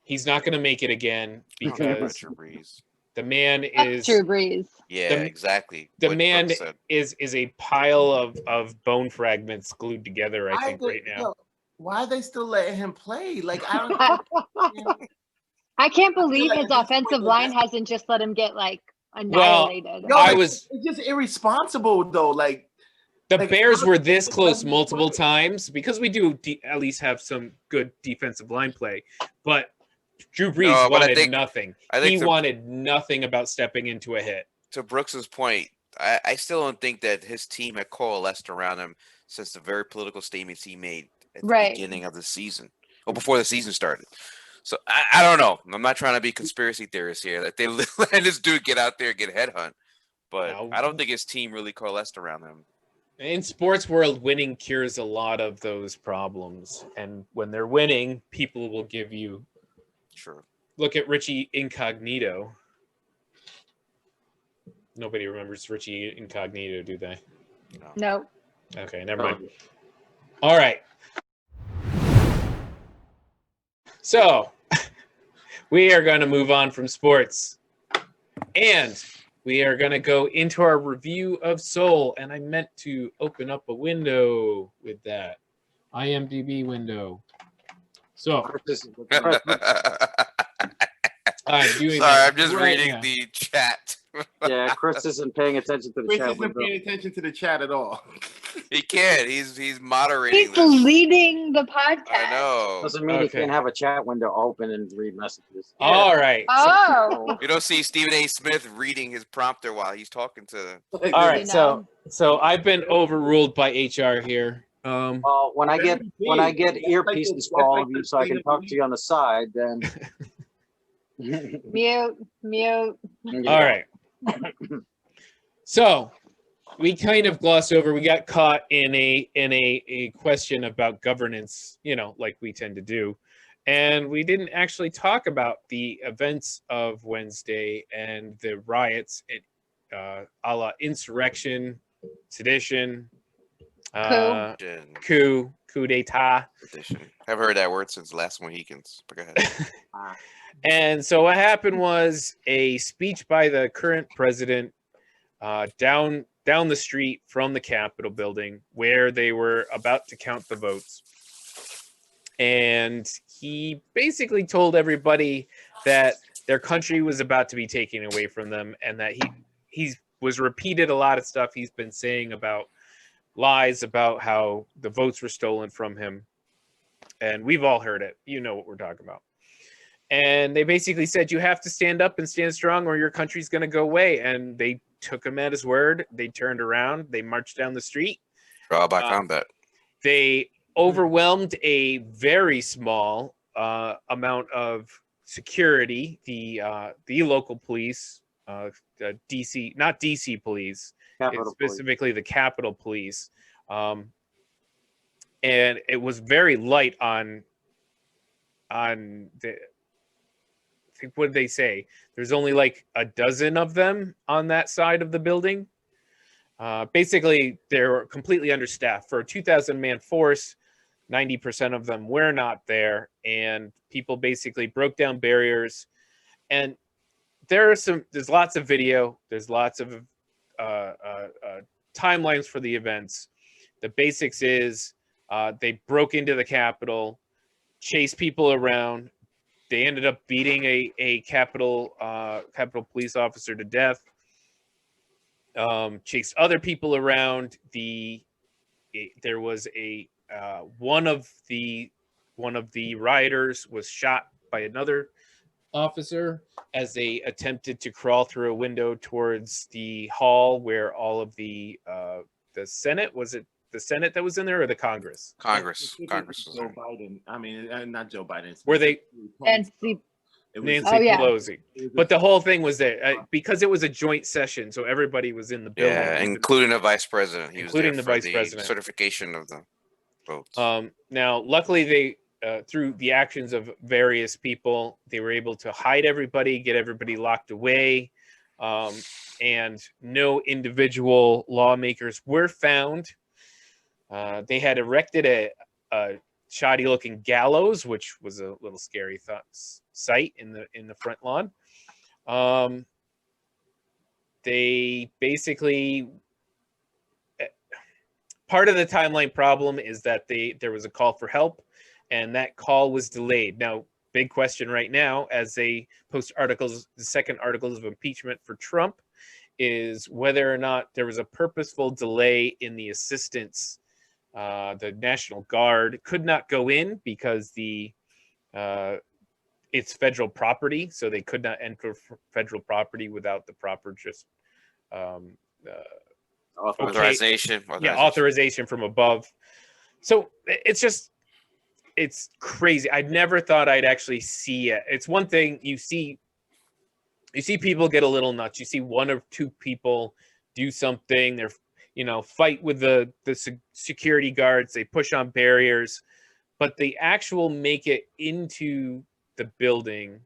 He's not going to make it again because Drew Brees. The man is Drew Brees. Yeah, exactly. The man is a pile of bone fragments glued together. I think right now. Why are they still letting him play? Like I don't. I can't believe his offensive line hasn't just let him get annihilated. It's just irresponsible though. The Bears were this close multiple times because we do at least have some good defensive line play. But Drew Brees wanted nothing. He wanted nothing about stepping into a hit. To Brooks's point, I still don't think that his team had coalesced around him since the very political statements he made at the beginning of the season or before the season started. So I don't know. I'm not trying to be conspiracy theorist here that they let this dude get out there and get headhunt. But I don't think his team really coalesced around him. In sports world, winning cures a lot of those problems. And when they're winning, people will give you. Sure. Look at Richie Incognito. Nobody remembers Richie Incognito, do they? No. Okay, never mind. All right. So, we are going to move on from sports. And we are going to go into our review of Soul. And I meant to open up a window with that. IMDb window. So. I'm just reading the chat. Yeah, Chris isn't paying attention to the chat. Chris isn't paying attention to the chat at all. He can't. He's moderating. He's leading the podcast. I know. Doesn't mean he can't have a chat window open and read messages. Yeah. All right. Oh. You don't see Stephen A. Smith reading his prompter while he's talking to. All right. So I've been overruled by HR here. When I get earpieces for all of you, so I can talk to you on the side, then. Mute. All right. So we kind of glossed over. We got caught in a question about governance, like we tend to do, and we didn't actually talk about the events of Wednesday and the riots, a la insurrection, sedition, coup d'état. I've heard that word since Last Mohicans. But go ahead. And so what happened was a speech by the current president down down the street from the Capitol building where they were about to count the votes. And he basically told everybody that their country was about to be taken away from them, and that he was repeated a lot of stuff he's been saying about lies about how the votes were stolen from him. And we've all heard it. You know what we're talking about. And they basically said, you have to stand up and stand strong or your country's going to go away. And they took him at his word. They turned around. They marched down the street. Trial by combat. They overwhelmed a very small amount of security. The local police, DC, not DC police, it's specifically the Capitol Police. And it was very light on the, I think, what did they say? There's only like a dozen of them on that side of the building. Basically, they're completely understaffed. For a 2,000-man force, 90% of them were not there, and people basically broke down barriers. And there's lots of video, there's lots of timelines for the events. The basics is they broke into the Capitol, chased people around. They ended up beating a Capitol police officer to death. Chased other people around. There was one of the rioters was shot by another officer as they attempted to crawl through a window towards the hall where all of the Senate, was it the Senate that was in there, or the Congress? Congress was Joe there. Biden. I mean, not Joe Biden. Were they Nancy Pelosi? But the whole thing was there because it was a joint session, so everybody was in the building. Yeah, including the vice president. He including was the there vice president. Certification of the votes. Now, luckily, they through the actions of various people, they were able to hide everybody, get everybody locked away, and no individual lawmakers were found. They had erected a shoddy-looking gallows, which was a little scary sight in the front lawn. They basically, part of the timeline problem is that there was a call for help, and that call was delayed. Now, big question right now, as they post articles, the second articles of impeachment for Trump, is whether or not there was a purposeful delay in the assistance. The National Guard could not go in because it's federal property, so they could not enter federal property without the proper authorization. Authorization from above. So it's crazy. I never thought I'd actually see it. It's one thing you see people get a little nuts. You see one or two people do something. They're fight with the security guards. They push on barriers, but they actual make it into the building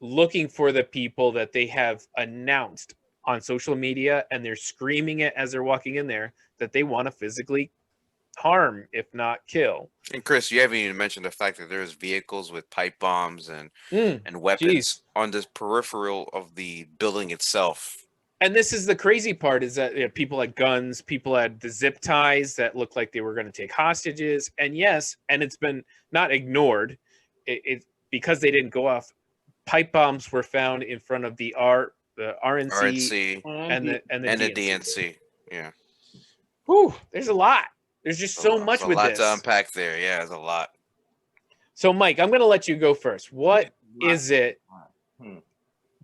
looking for the people that they have announced on social media, and they're screaming it as they're walking in there that they want to physically harm, if not kill. And Chris, you haven't even mentioned the fact that there's vehicles with pipe bombs and weapons on the peripheral of the building itself. And this is the crazy part, is that people had guns, people had the zip ties that looked like they were going to take hostages. And yes, and it's been not ignored. It because they didn't go off. Pipe bombs were found in front of the RNC and the DNC. Yeah. Whew, there's a lot. There's just so much with this. A lot to unpack there. Yeah, there's a lot. So, Mike, I'm going to let you go first. What is it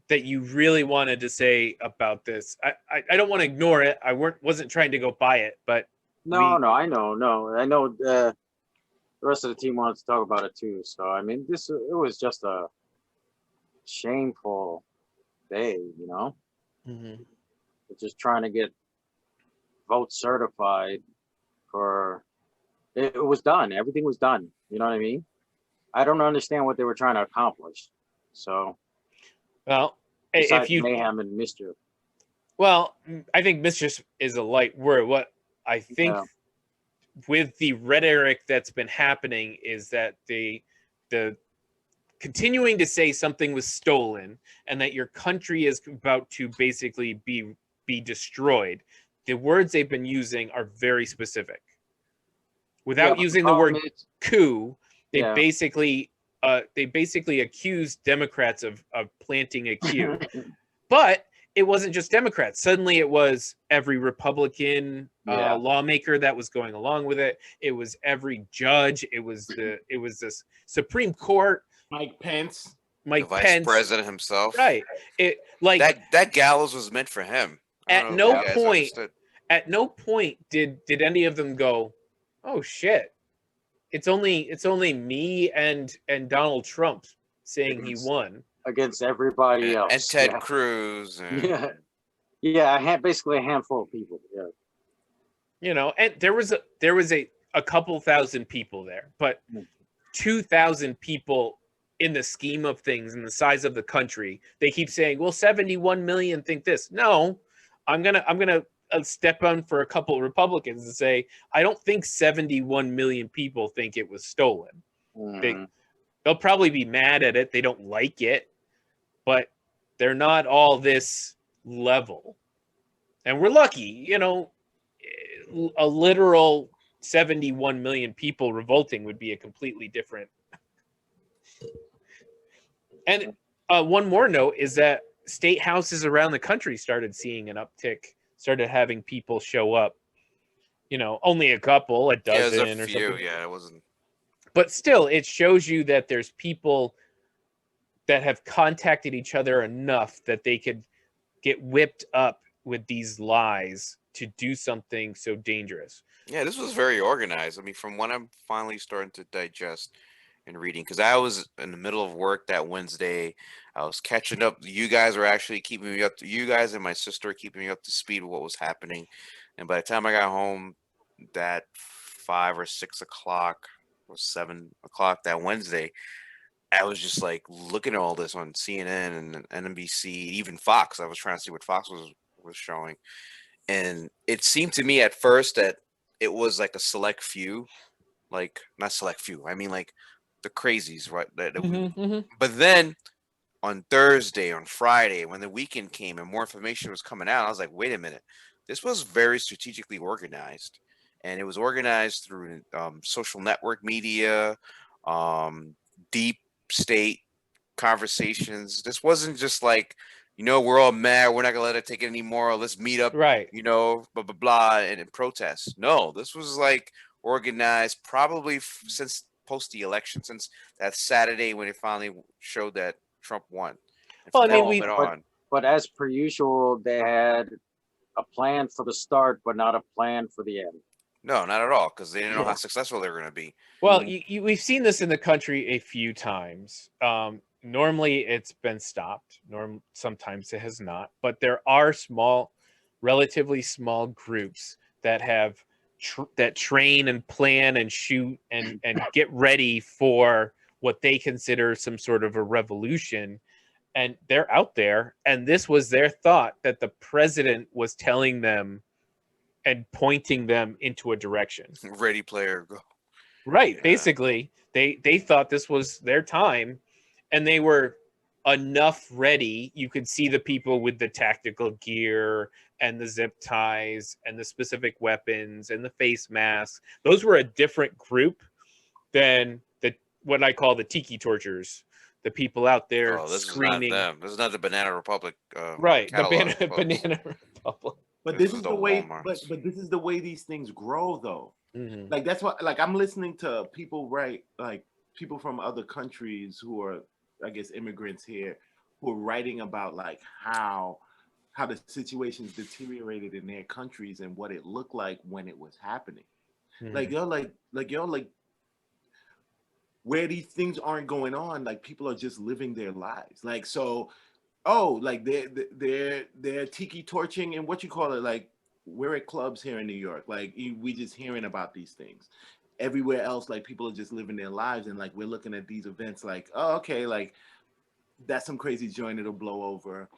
that you really wanted to say about this? I don't want to ignore it. I wasn't trying to go by it, but I know the rest of the team wants to talk about it too. So I mean, it was just a shameful day, just trying to get votes certified for it was done. Everything was done. You know what I mean? I don't understand what they were trying to accomplish. So, well, if you mayhem and mischief. Well, I think mischief is a light word. What I think with the rhetoric that's been happening is that the continuing to say something was stolen and that your country is about to basically be be destroyed. The words they've been using are very specific. Without using the word coup, they basically accused Democrats of planting a coup. But it wasn't just Democrats. Suddenly it was every Republican lawmaker that was going along with it. It was every judge. It was this Supreme Court. Mike Pence. The vice president himself. Right. It like that gallows was meant for him. At no point did any of them go, "Oh shit. It's only me and Donald Trump saying he won." Against everybody else. And Ted Cruz. And... basically a handful of people. Yeah. You know, and there was a couple thousand people there, but 2,000 people in the scheme of things, in the size of the country, they keep saying, well, 71 million think this. No, I'm gonna step on for a couple of Republicans and say, I don't think 71 million people think it was stolen. They'll probably be mad at it. They don't like it, but they're not all this level. And we're lucky, you know, a literal 71 million people revolting would be a completely different. And one more note is that state houses around the country started seeing an uptick, started having people show up. You know, only a couple, a dozen or something. Yeah, it wasn't. But still, it shows you that there's people that have contacted each other enough that they could get whipped up with these lies to do something so dangerous. Yeah, this was very organized. I mean, from what I'm finally starting to digest and reading, because I was in the middle of work that Wednesday. I was catching up. You guys were actually keeping me up. You guys and my sister were keeping me up to speed with what was happening. And by the time I got home, that 5 or 6 o'clock or 7 o'clock that Wednesday, I was just like looking at all this on CNN and NBC, even Fox. I was trying to see what Fox was showing. And it seemed to me at first that it was like a select few, like not select few. I mean, like the crazies, right? But then on Thursday, on Friday, when the weekend came and more information was coming out, I was like, wait a minute. This was very strategically organized. And it was organized through social network media, deep state conversations. This wasn't just like, you know, we're all mad, we're not gonna let it take it anymore, let's meet up, right? You know, blah blah blah, and protest. No, this was like organized probably since post the election, since that Saturday when it finally showed that Trump won. Well, I mean, but as per usual, they had a plan for the start, but not a plan for the end. No, not at all, because they didn't know how successful they were going to be. Well, we've seen this in the country a few times. Normally, it's been stopped. Sometimes it has not. But there are relatively small groups that have that train and plan and shoot and get ready for what they consider some sort of a revolution. And they're out there. And this was their thought, that the president was telling them and pointing them into a direction. Ready player go. Right. Yeah. Basically, they thought this was their time, and they were enough ready. You could see the people with the tactical gear and the zip ties and the specific weapons and the face masks. Those were a different group than what I call the tiki torturers. The people out there screaming. Is not them. This is not the Banana Republic. Right. The Banana Republic. But this is the way. But this is the way these things grow, though. Mm-hmm. Like that's what. Like I'm listening to people like people from other countries who are, I guess, immigrants here, who are writing about like how the situations deteriorated in their countries and what it looked like when it was happening. Mm-hmm. Like where these things aren't going on, like people are just living their lives. Like so. Oh, like they're tiki torching and what you call it, like we're at clubs here in New York. Like we just hearing about these things. Everywhere else, like people are just living their lives, and like we're looking at these events like, oh, okay, like that's some crazy joint, it'll blow over.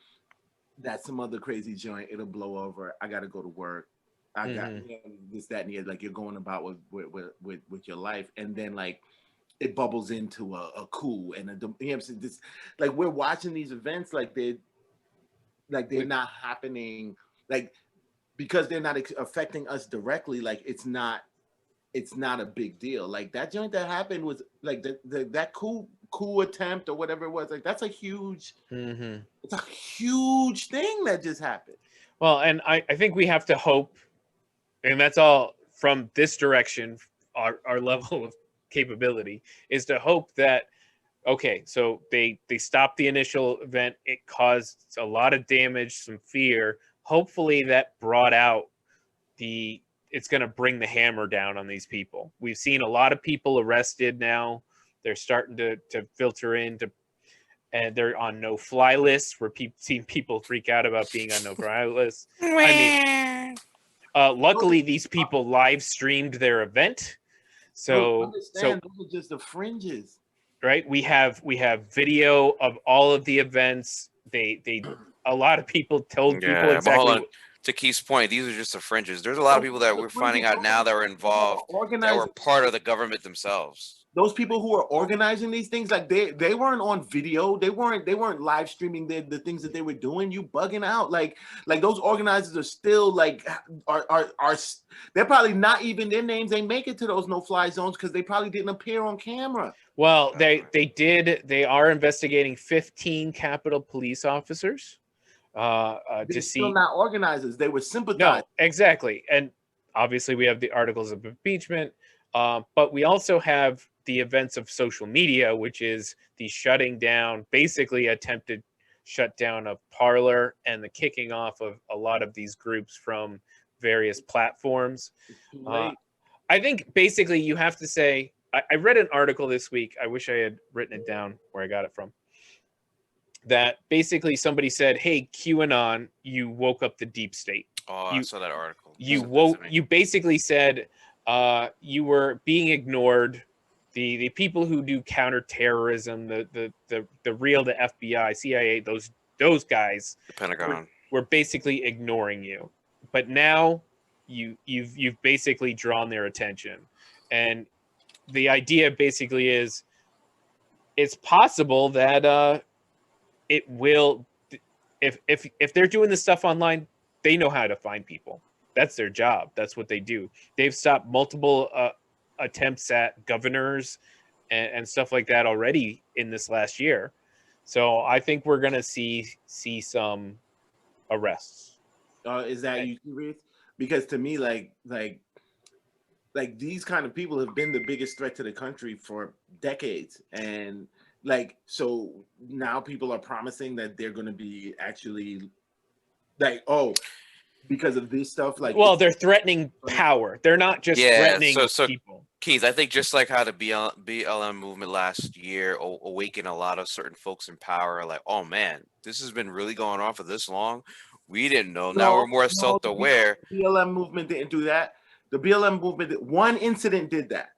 That's some other crazy joint, it'll blow over. I gotta go to work. I got this, that, and the other. Like you're going about with your life, and then like it bubbles into a coup and this, like we're watching these events like they're not happening like because they're not affecting us directly, like it's not a big deal. Like that joint that happened was like that coup attempt or whatever it was, like that's a huge it's a huge thing that just happened. Well, and I think we have to hope, and that's all from this direction, our level of capability is to hope that, okay, so they stopped the initial event. It caused a lot of damage, some fear. Hopefully that brought out it's going to bring the hammer down on these people. We've seen a lot of people arrested now. They're starting to filter into, and they're on no-fly lists where seen people freak out about being on no-fly lists. I mean, luckily these people live streamed their event, so those are just the fringes, right? We have video of all of the events. They a lot of people told people exactly. But hold on. To Keith's point, these are just the fringes. There's a lot of people that we're finding out now that were involved, that were part of the government themselves. Those people who are organizing these things, like they weren't on video, they weren't live streaming the things that they were doing. You bugging out, like those organizers are still like are they're probably not even, their names ain't make it to those no-fly zones because they probably didn't appear on camera. Well, they are investigating 15 Capitol police officers. They're still not organizers. They were sympathizers. No, exactly. And obviously we have the articles of impeachment, but we also have the events of social media, which is the shutting down, basically attempted shutdown of Parler and the kicking off of a lot of these groups from various platforms. I think basically you have to say, I read an article this week. I wish I had written it down where I got it from. That basically somebody said, hey, QAnon, you woke up the deep state. I saw that article. You basically said you were being ignored. The people who do counterterrorism, the real, the FBI, CIA, those guys, the Pentagon, were basically ignoring you. But now you've basically drawn their attention. And the idea basically is it's possible that it will, if they're doing this stuff online, they know how to find people. That's their job. That's what they do. They've stopped multiple attempts at governors and stuff like that already in this last year. So I think we're gonna see some arrests. Is that you serious? Because to me, like these kind of people have been the biggest threat to the country for decades, and like, so now people are promising that they're going to be actually like, oh, because of this stuff, like, well, they're threatening power. They're not just threatening people. Keith, I think just like how the BLM movement last year awakened a lot of certain folks in power, like, oh man, this has been really going on for this long. We didn't know. Now we're more self-aware. The BLM movement didn't do that. The BLM movement, one incident did that.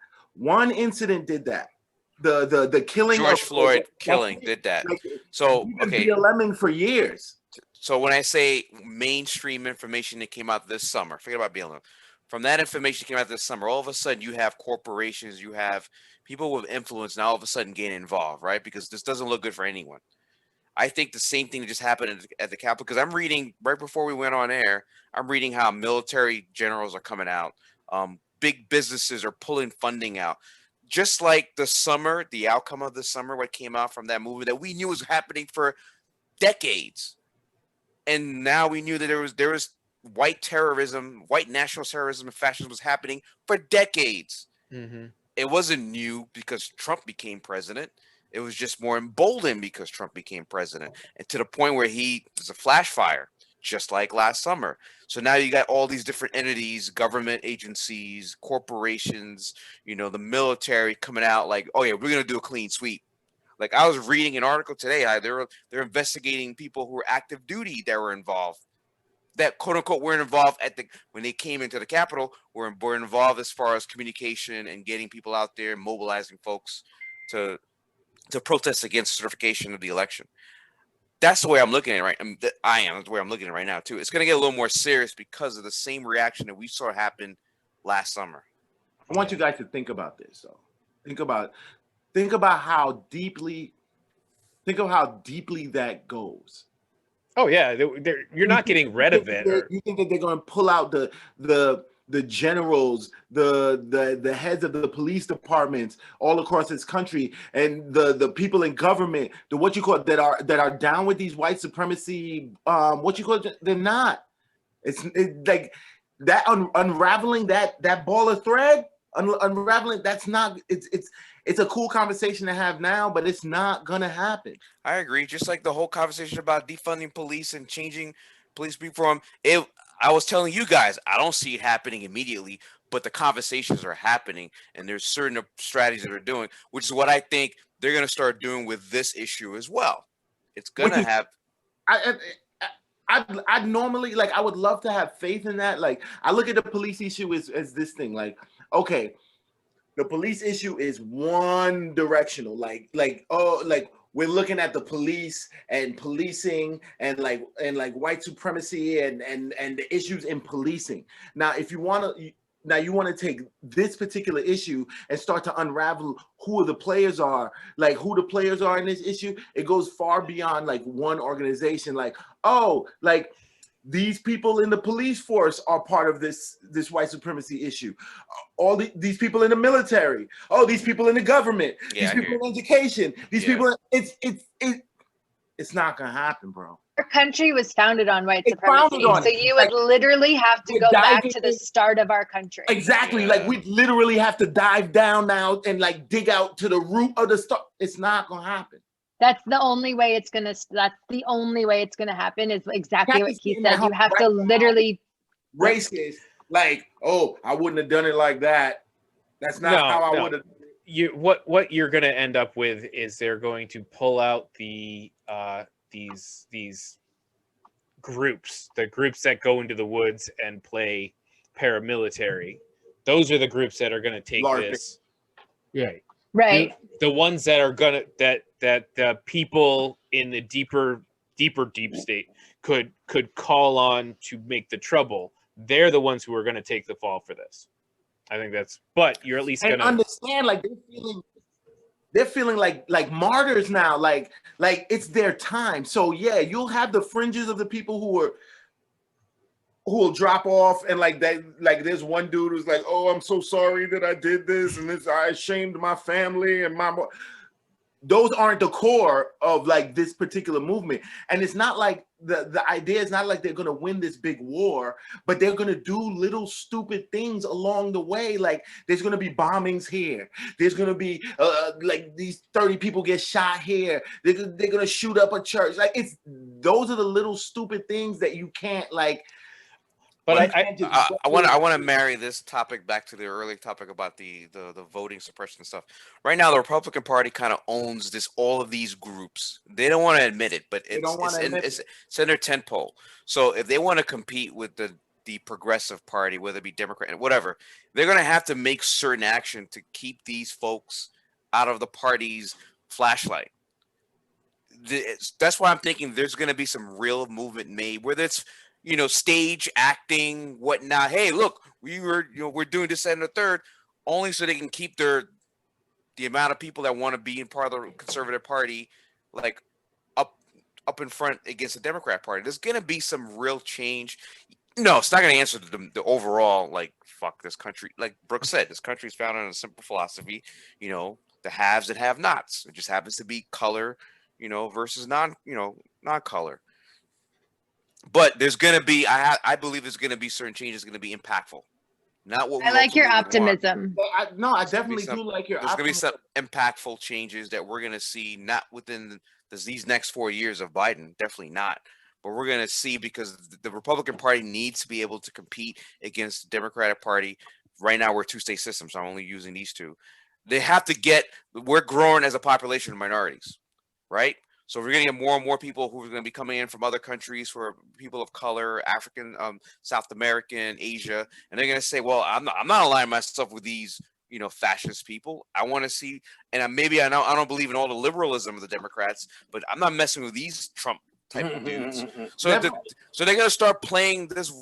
The killing, George Floyd killing did that. Like, so okay, BLMing for years. So when I say mainstream information that came out this summer, forget about BLM. From that information that came out this summer, all of a sudden you have corporations, you have people with influence now all of a sudden getting involved, right? Because this doesn't look good for anyone. I think the same thing just happened at the Capitol, because I'm reading right before we went on air, I'm reading how military generals are coming out. Big businesses are pulling funding out. Just like the summer, the outcome of the summer, what came out from that movement that we knew was happening for decades. And now we knew that there was white terrorism, white national terrorism and fascism was happening for decades. Mm-hmm. It wasn't new because Trump became president. It was just more emboldened because Trump became president. And to the point where there's a flash fire, just like last summer. So now you got all these different entities, government agencies, corporations, the military coming out like, oh yeah, we're going to do a clean sweep. Like I was reading an article today, they're investigating people who were active duty that were involved, that quote unquote weren't involved when they came into the Capitol, were involved as far as communication and getting people out there, mobilizing folks to protest against certification of the election. That's the way I'm looking at it, right? That's the way I'm looking at it right now too. It's going to get a little more serious because of the same reaction that we saw happen last summer. I want you guys to think about this, though. Think about how deeply that goes. Oh yeah, you're not getting rid of it. You think that they're going to pull out the generals, the heads of the police departments all across this country, and the people in government, the what you call it, that are down with these white supremacy, what you call it? They're not. It's like that unraveling that ball of thread, unraveling. That's not. It's a cool conversation to have now, but it's not gonna happen. I agree. Just like the whole conversation about defunding police and changing police reform. I was telling you guys, I don't see it happening immediately, but the conversations are happening, and there's certain strategies that are doing, which is what I think they're going to start doing with this issue as well. It's going to have. I'd normally, like, I would love to have faith in that. Like, I look at the police issue as this thing, like, okay, the police issue is one directional, like we're looking at the police and policing and like white supremacy and the issues in policing. Now, if you want to take this particular issue and start to unravel who the players are in this issue, it goes far beyond like one organization. Like, oh, like these people in the police force are part of this white supremacy issue. All these people in the military. Oh, these people in the government. These people in education. These people. It's not gonna happen, bro. Our country was founded on white supremacy, so you would literally have to go back to the start of our country. Exactly, like we literally have to dive down now and like dig out to the root of the stuff. It's not gonna happen. That's the only way it's gonna. That's the only way it's gonna happen. Is exactly what he said. You have to literally. Racist, like, oh, I wouldn't have done it like that. That's not how I would have. What you're gonna end up with is they're going to pull out the these groups, the groups that go into the woods and play paramilitary. Those are the groups that are gonna take this. Yeah. Right. The ones that are gonna that the people in the deep state could call on to make the trouble. They're the ones who are going to take the fall for this. I think that's. But you're at least going to understand. Like they're feeling like martyrs now. Like it's their time. So yeah, you'll have the fringes of the people who will drop off, and like that, like there's one dude who's like, oh, I'm so sorry that I did this, and I shamed my family and my. Those aren't the core of like this particular movement, and it's not like the idea is not like they're gonna win this big war, but they're gonna do little stupid things along the way. Like there's gonna be bombings here. There's gonna be like these 30 people get shot here. They're gonna shoot up a church. Like those are the little stupid things that you can't like. But I want to marry this topic back to the early topic about the voting suppression stuff. Right now, the Republican Party kind of owns all of these groups. They don't want to admit it, but it's in their tent pole. So if they want to compete with the Progressive Party, whether it be Democrat, whatever, they're going to have to make certain action to keep these folks out of the party's flashlight. That's why I'm thinking there's going to be some real movement made, whether it's stage acting, whatnot. Hey, look, we're doing this and the third, only so they can keep the amount of people that want to be in part of the Conservative Party, like up in front against the Democrat Party. There's gonna be some real change. No, it's not gonna answer the overall like fuck this country. Like Brooke said, this country is founded on a simple philosophy. The haves and have-nots. It just happens to be color, versus non-color. But there's going to be, I believe there's going to be certain changes going to be impactful. Not what I like your optimism. I definitely do like your optimism. There's going to be some impactful changes that we're going to see, not within these next 4 years of Biden. Definitely not. But we're going to see, because the Republican Party needs to be able to compete against the Democratic Party. Right now, we're a two-state system, so I'm only using these two. They have to we're growing as a population of minorities, right? So we're going to get more and more people who are going to be coming in from other countries, for people of color, African, South American, Asia, and they're going to say, "Well, I'm not aligning myself with these, fascist people. I want to see, and I don't believe in all the liberalism of the Democrats, but I'm not messing with these Trump type of dudes." So they're going to start playing this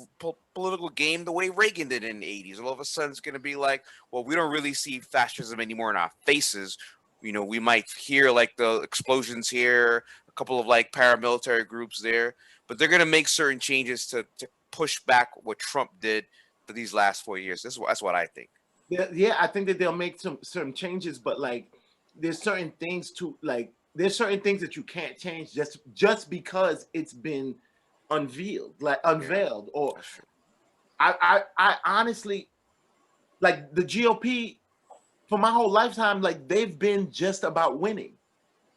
political game the way Reagan did in the 80s. And all of a sudden, it's going to be like, well, we don't really see fascism anymore in our faces. We might hear like the explosions here, a couple of like paramilitary groups there, but they're going to make certain changes to push back what Trump did for these last 4 years. That's what I think. Yeah, I think that they'll make some changes, but like there's certain things that you can't change just because it's been unveiled. Or I honestly, like, the GOP for my whole lifetime, like, they've been just about winning.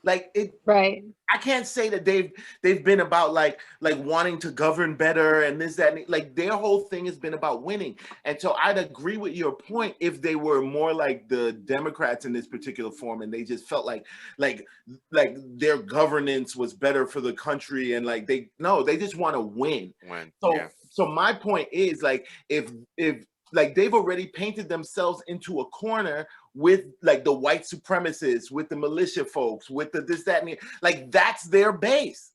Like, it right. I can't say that they've been about like wanting to govern better and this, that, and like their whole thing has been about winning. And so I'd agree with your point if they were more like the Democrats in this particular form, and they just felt like their governance was better for the country, and like they just want to win. So my point is, like, if like they've already painted themselves into a corner with like the white supremacists, with the militia folks, with the this, that, and the, like, that's their base.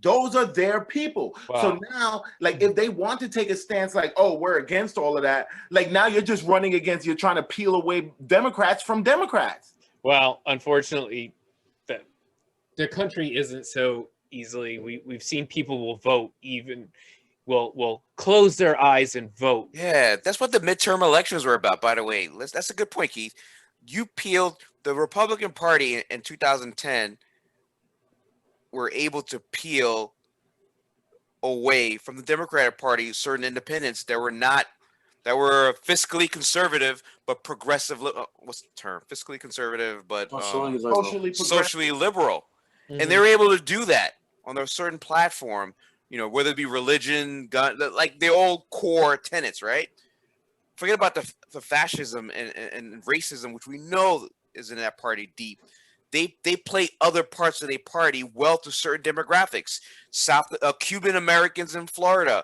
Those are their people. Wow. So now, like, if they want to take a stance like, oh, we're against all of that, like, now you're just running against, you're trying to peel away Democrats from Democrats. Well, unfortunately, the country isn't so easily. We've seen people will vote even. Will close their eyes and vote. Yeah, that's what the midterm elections were about, by the way. That's a good point, Keith. You peeled the Republican Party in 2010 were able to peel away from the Democratic Party certain independents that were fiscally conservative but progressive. What's the term? Fiscally conservative but socially liberal. Mm-hmm. And they were able to do that on a certain platform. You know, whether it be religion, gun, like the old core tenets, right? Forget about the fascism and racism, which we know is in that party deep. They play other parts of their party well to certain demographics. Cuban Americans in Florida,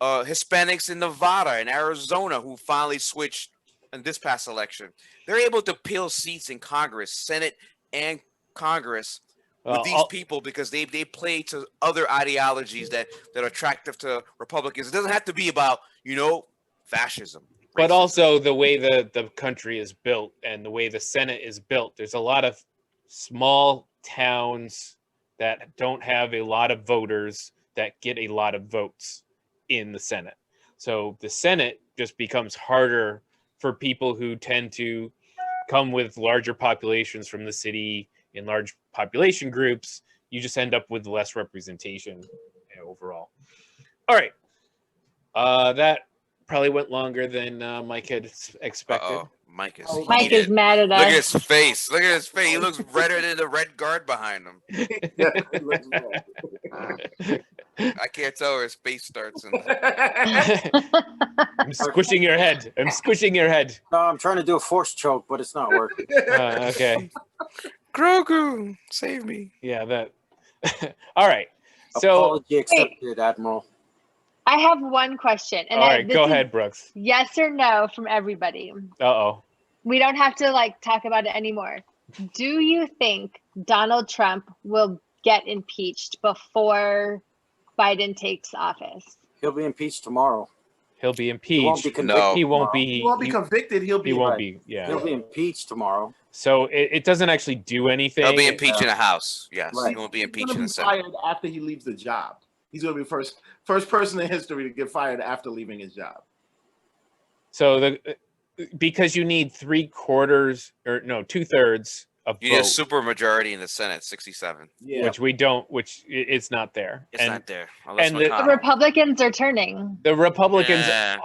Hispanics in Nevada and Arizona who finally switched in this past election. They're able to peel seats in Congress, Senate, and Congress. With these people, because they play to other ideologies that are attractive to Republicans. It doesn't have to be about, fascism. Racism. But also the way the country is built and the way the Senate is built. There's a lot of small towns that don't have a lot of voters that get a lot of votes in the Senate. So the Senate just becomes harder for people who tend to come with larger populations from the city in large population groups. You just end up with less representation overall. All right. That probably went longer than Mike had expected. Mike is mad at us. Look at his face. He looks redder than the red guard behind him. I can't tell where his face starts. I'm squishing your head. No, I'm trying to do a force choke, but it's not working. Okay. Grogu, save me. Yeah, that. All right. So, apology accepted, Admiral. I have one question. And all right, go ahead, Brooks. Yes or no from everybody. Uh-oh. We don't have to talk about it anymore. Do you think Donald Trump will get impeached before Biden takes office? He'll be impeached tomorrow. He'll be impeached. He won't be convicted. He won't be. He won't be convicted. He won't be. Yeah. He'll be impeached tomor's So it doesn't actually do anything. He'll be impeached in the House. Yes, right. He won't be impeached in the Senate. Fired after he leaves the job. He's going to be first person in history to get fired after leaving his job. So because you need 2/3 of you need a super majority in the Senate, 67. Yeah. Which we don't. Which it's not there. It's not there. And the Republicans are turning. The Republicans are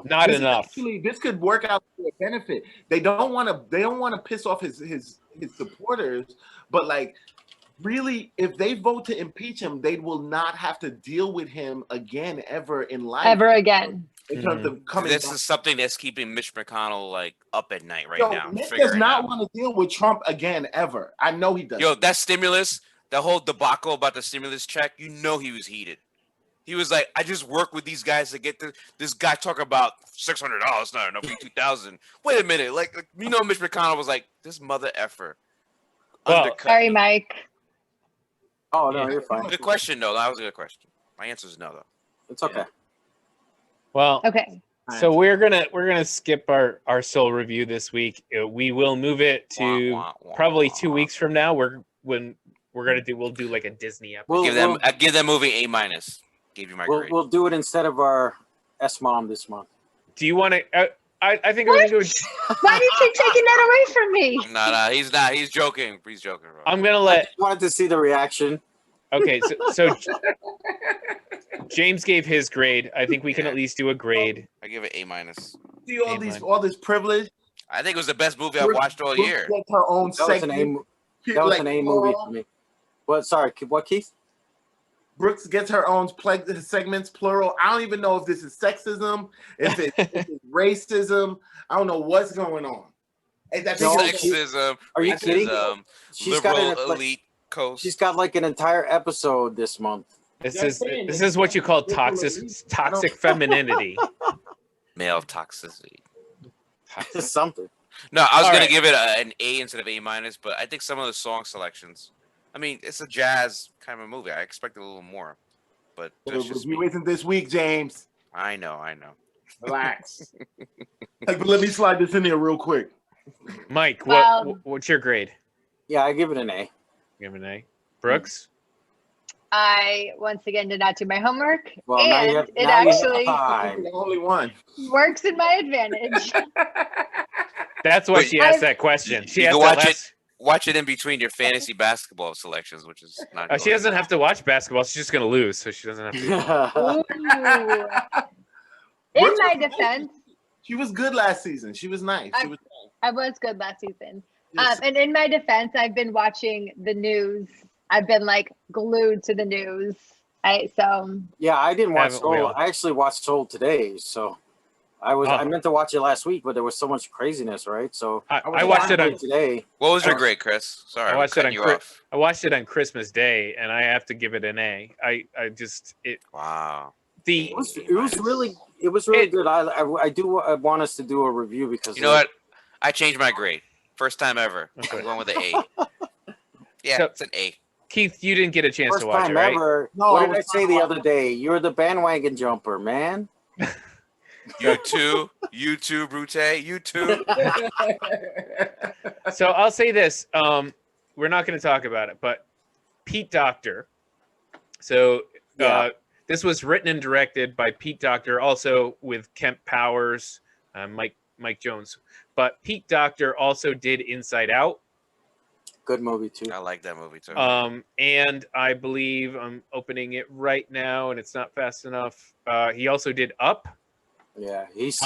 not enough. Actually, this could work out to a benefit. They don't want to piss off his supporters, but really, if they vote to impeach him, they will not have to deal with him again ever in life. Ever again. In terms of coming this back. Is something that's keeping Mitch McConnell up at night now. Mitch does not want to deal with Trump again ever. I know he does. That stimulus, that whole debacle about the stimulus check, he was heated. He was like, I just work with these guys to get this guy talk about $600, not enough, $2,000. Wait a minute. Mitch McConnell was like, this mother effer. Sorry, Mike. Oh, no, you're fine. Good question, though. That was a good question. My answer is no, though. It's okay. Yeah. Well, okay. So we're gonna skip our Soul review this week. We will move it to probably 2 weeks from now. When we'll do like a Disney episode. Give them movie A-. Gave you my grade. We'll do it instead of our S-Mom this month. Do you want to? I think we're gonna do it. Why do you keep taking that away from me? No, he's not. He's joking. He's joking. Bro. I'm gonna let. I wanted to see the reaction. Okay, so James gave his grade. I think we can at least do a grade. I give it A-. See all this privilege. I think it was the best movie I've watched all year. Her own That was an A movie for me. What? Sorry, what, Keith? Brooks gets her own segments, plural. I don't even know if this is sexism, if it's racism. I don't know what's going on. Sexism. Are you kidding? She's got elite coast. She's got like an entire episode this month. This is what you call toxic femininity. Male toxicity. Just something. No, I was going to give it an A instead of A-, but I think some of the song selections. I mean, it's a jazz kind of a movie. I expected a little more, but review isn't this week, James. I know. Relax. But let me slide this in there real quick. Mike, what's your grade? Yeah, I give it an A. Give it an A. Brooks? I once again did not do my homework, Well, and it actually The only one works in my advantage. That's why she asked that question. She has to watch it in between your fantasy basketball selections, which is not. She doesn't have to watch basketball. She's just going to lose, so she doesn't have to. In my defense, she was good last season. She was nice. I was good last season. Yes. And in my defense, I've been watching the news. I've been like glued to the news. Yeah, I didn't watch Soul. I actually watched Soul today, so I meant to watch it last week, but there was so much craziness, right? So I watched it on today. What was your grade, Chris? Sorry, I watched it on Christmas Day, and I have to give it an A. Wow. It was really good. I want us to do a review because you know what? I changed my grade. First time ever. I'm going with an A. Yeah, so, it's an A. Keith, you didn't get a chance to watch it, right? No, what did I say the other day? You're the bandwagon jumper, man. You too, Brute. You too. So I'll say this. We're not going to talk about it, but Pete Docter. So this was written and directed by Pete Docter, also with Kemp Powers, Mike Jones. But Pete Docter also did Inside Out. Good movie too. I like that movie too. And I believe I'm opening it right now, and it's not fast enough. He also did Up. Yeah, he's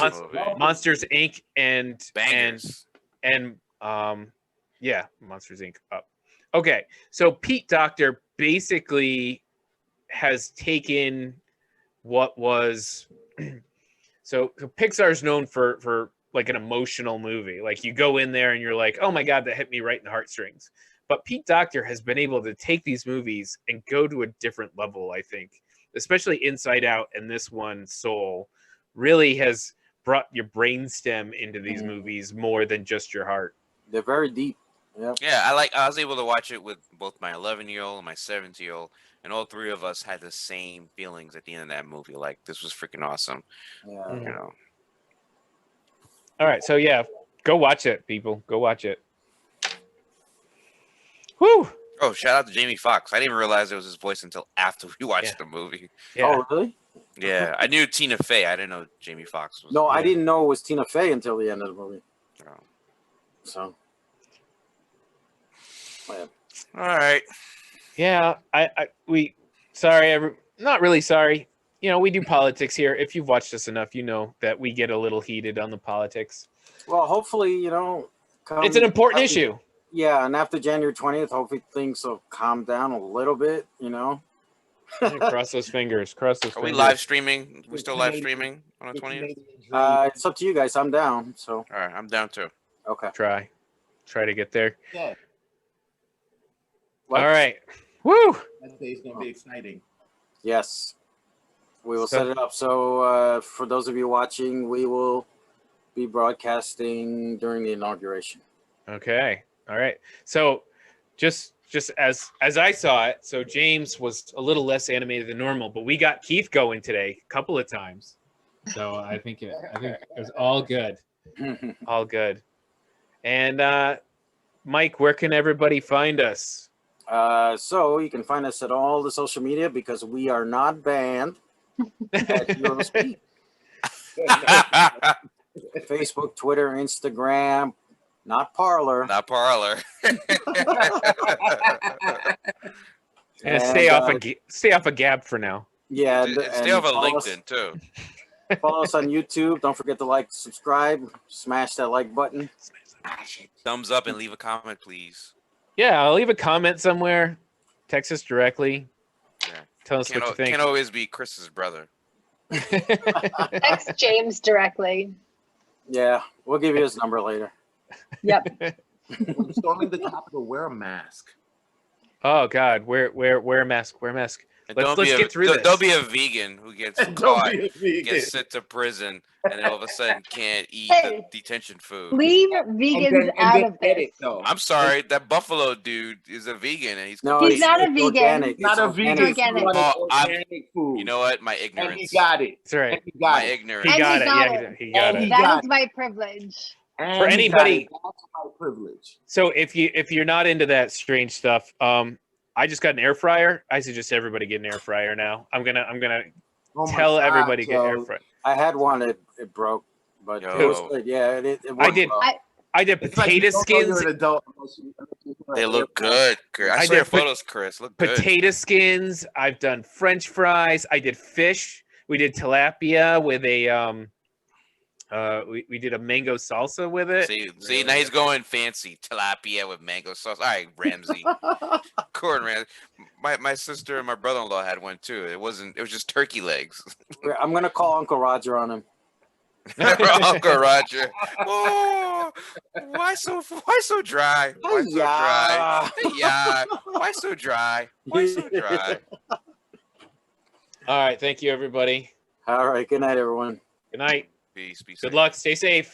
Monsters Inc. and Bangers. Monsters Inc. Up. Okay, so Pete Docter basically has taken what was so Pixar's known for like an emotional movie. Like you go in there and you're like, oh my God, that hit me right in the heartstrings. But Pete Docter has been able to take these movies and go to a different level, I think, especially Inside Out and this one, Soul, really has brought your brainstem into these movies more than just your heart. They're very deep. Yeah, I was able to watch it with both my 11-year-old and my 7-year-old, and all three of us had the same feelings at the end of that movie. Like, this was freaking awesome. Yeah. You know. All right, so yeah, go watch it, people. Go watch it. Whew. Oh, shout out to Jamie Foxx. I didn't even realize it was his voice until after we watched the movie. Yeah. Oh, really? Yeah, I knew Tina Fey. I didn't know Jamie Foxx was. No, I didn't know it was Tina Fey until the end of the movie. Oh. So. All right. Yeah, not really sorry. You know, we do politics here. If you've watched us enough, you know that we get a little heated on the politics. Well, hopefully, you know. It's an important issue. Yeah, and after January 20th, hopefully things will calm down a little bit, you know. Cross those fingers. Are we live streaming? We still live streaming on the 20th? It's up to you guys. I'm down. So. All right, I'm down too. Okay. Try to get there. Yeah. All right. Woo! That day is going to be exciting. Yes. We will set it up. So for those of you watching, we will be broadcasting during the inauguration. Okay. All right. So just as I saw it, so James was a little less animated than normal, but we got Keith going today a couple of times. So I think it was all good. All good. And Mike, where can everybody find us? So you can find us at all the social media because we are not banned at Heroes Peak. Facebook, Twitter, Instagram, not Parlor. Not Parlor. And stay off of Gab for now. Yeah, and stay off of LinkedIn too. Follow us on YouTube. Don't forget to like, subscribe, smash that like button. Thumbs up and leave a comment, please. Yeah, I'll leave a comment somewhere. Text us directly. Yeah. Tell us what you think. Can't always be Chris's brother. Text James directly. Yeah, we'll give you his number later. Yep. When storming the Capitol, wear a mask. Oh God, wear a mask. Wear a mask. Let's get through this. Don't be a vegan who gets caught, gets sent to prison, and then all of a sudden can't eat the detention food. Leave vegans out of this. I'm sorry, that Buffalo dude is a vegan, and he's not a vegan. Organic. Not a vegan. Organic. Organic food. You know what? My ignorance. And he got it. That's right. My ignorance. He got it. Yeah, he got it. That is my privilege. And For anybody, that's my privilege. So if you're not into that strange stuff, I just got an air fryer. I suggest everybody get an air fryer now. I'm gonna tell everybody get an air fryer. I had one. It broke, but it was good. Yeah, it I did potato skins. They look good. I saw your photos, Chris. Look good. Potato skins. I've done French fries. I did fish. We did tilapia with a we did a mango salsa with it. See, now he's going fancy. Tilapia with mango sauce. All right, Ramsey. Corn Ramsey. My sister and my brother-in-law had one too. It was just turkey legs. I'm gonna call Uncle Roger on him. Uncle Roger. Oh, why so dry? Why so dry? Yeah. Why so dry? Why so dry? All right, thank you, everybody. All right, good night, everyone. Good night. Peace. Good luck. Stay safe.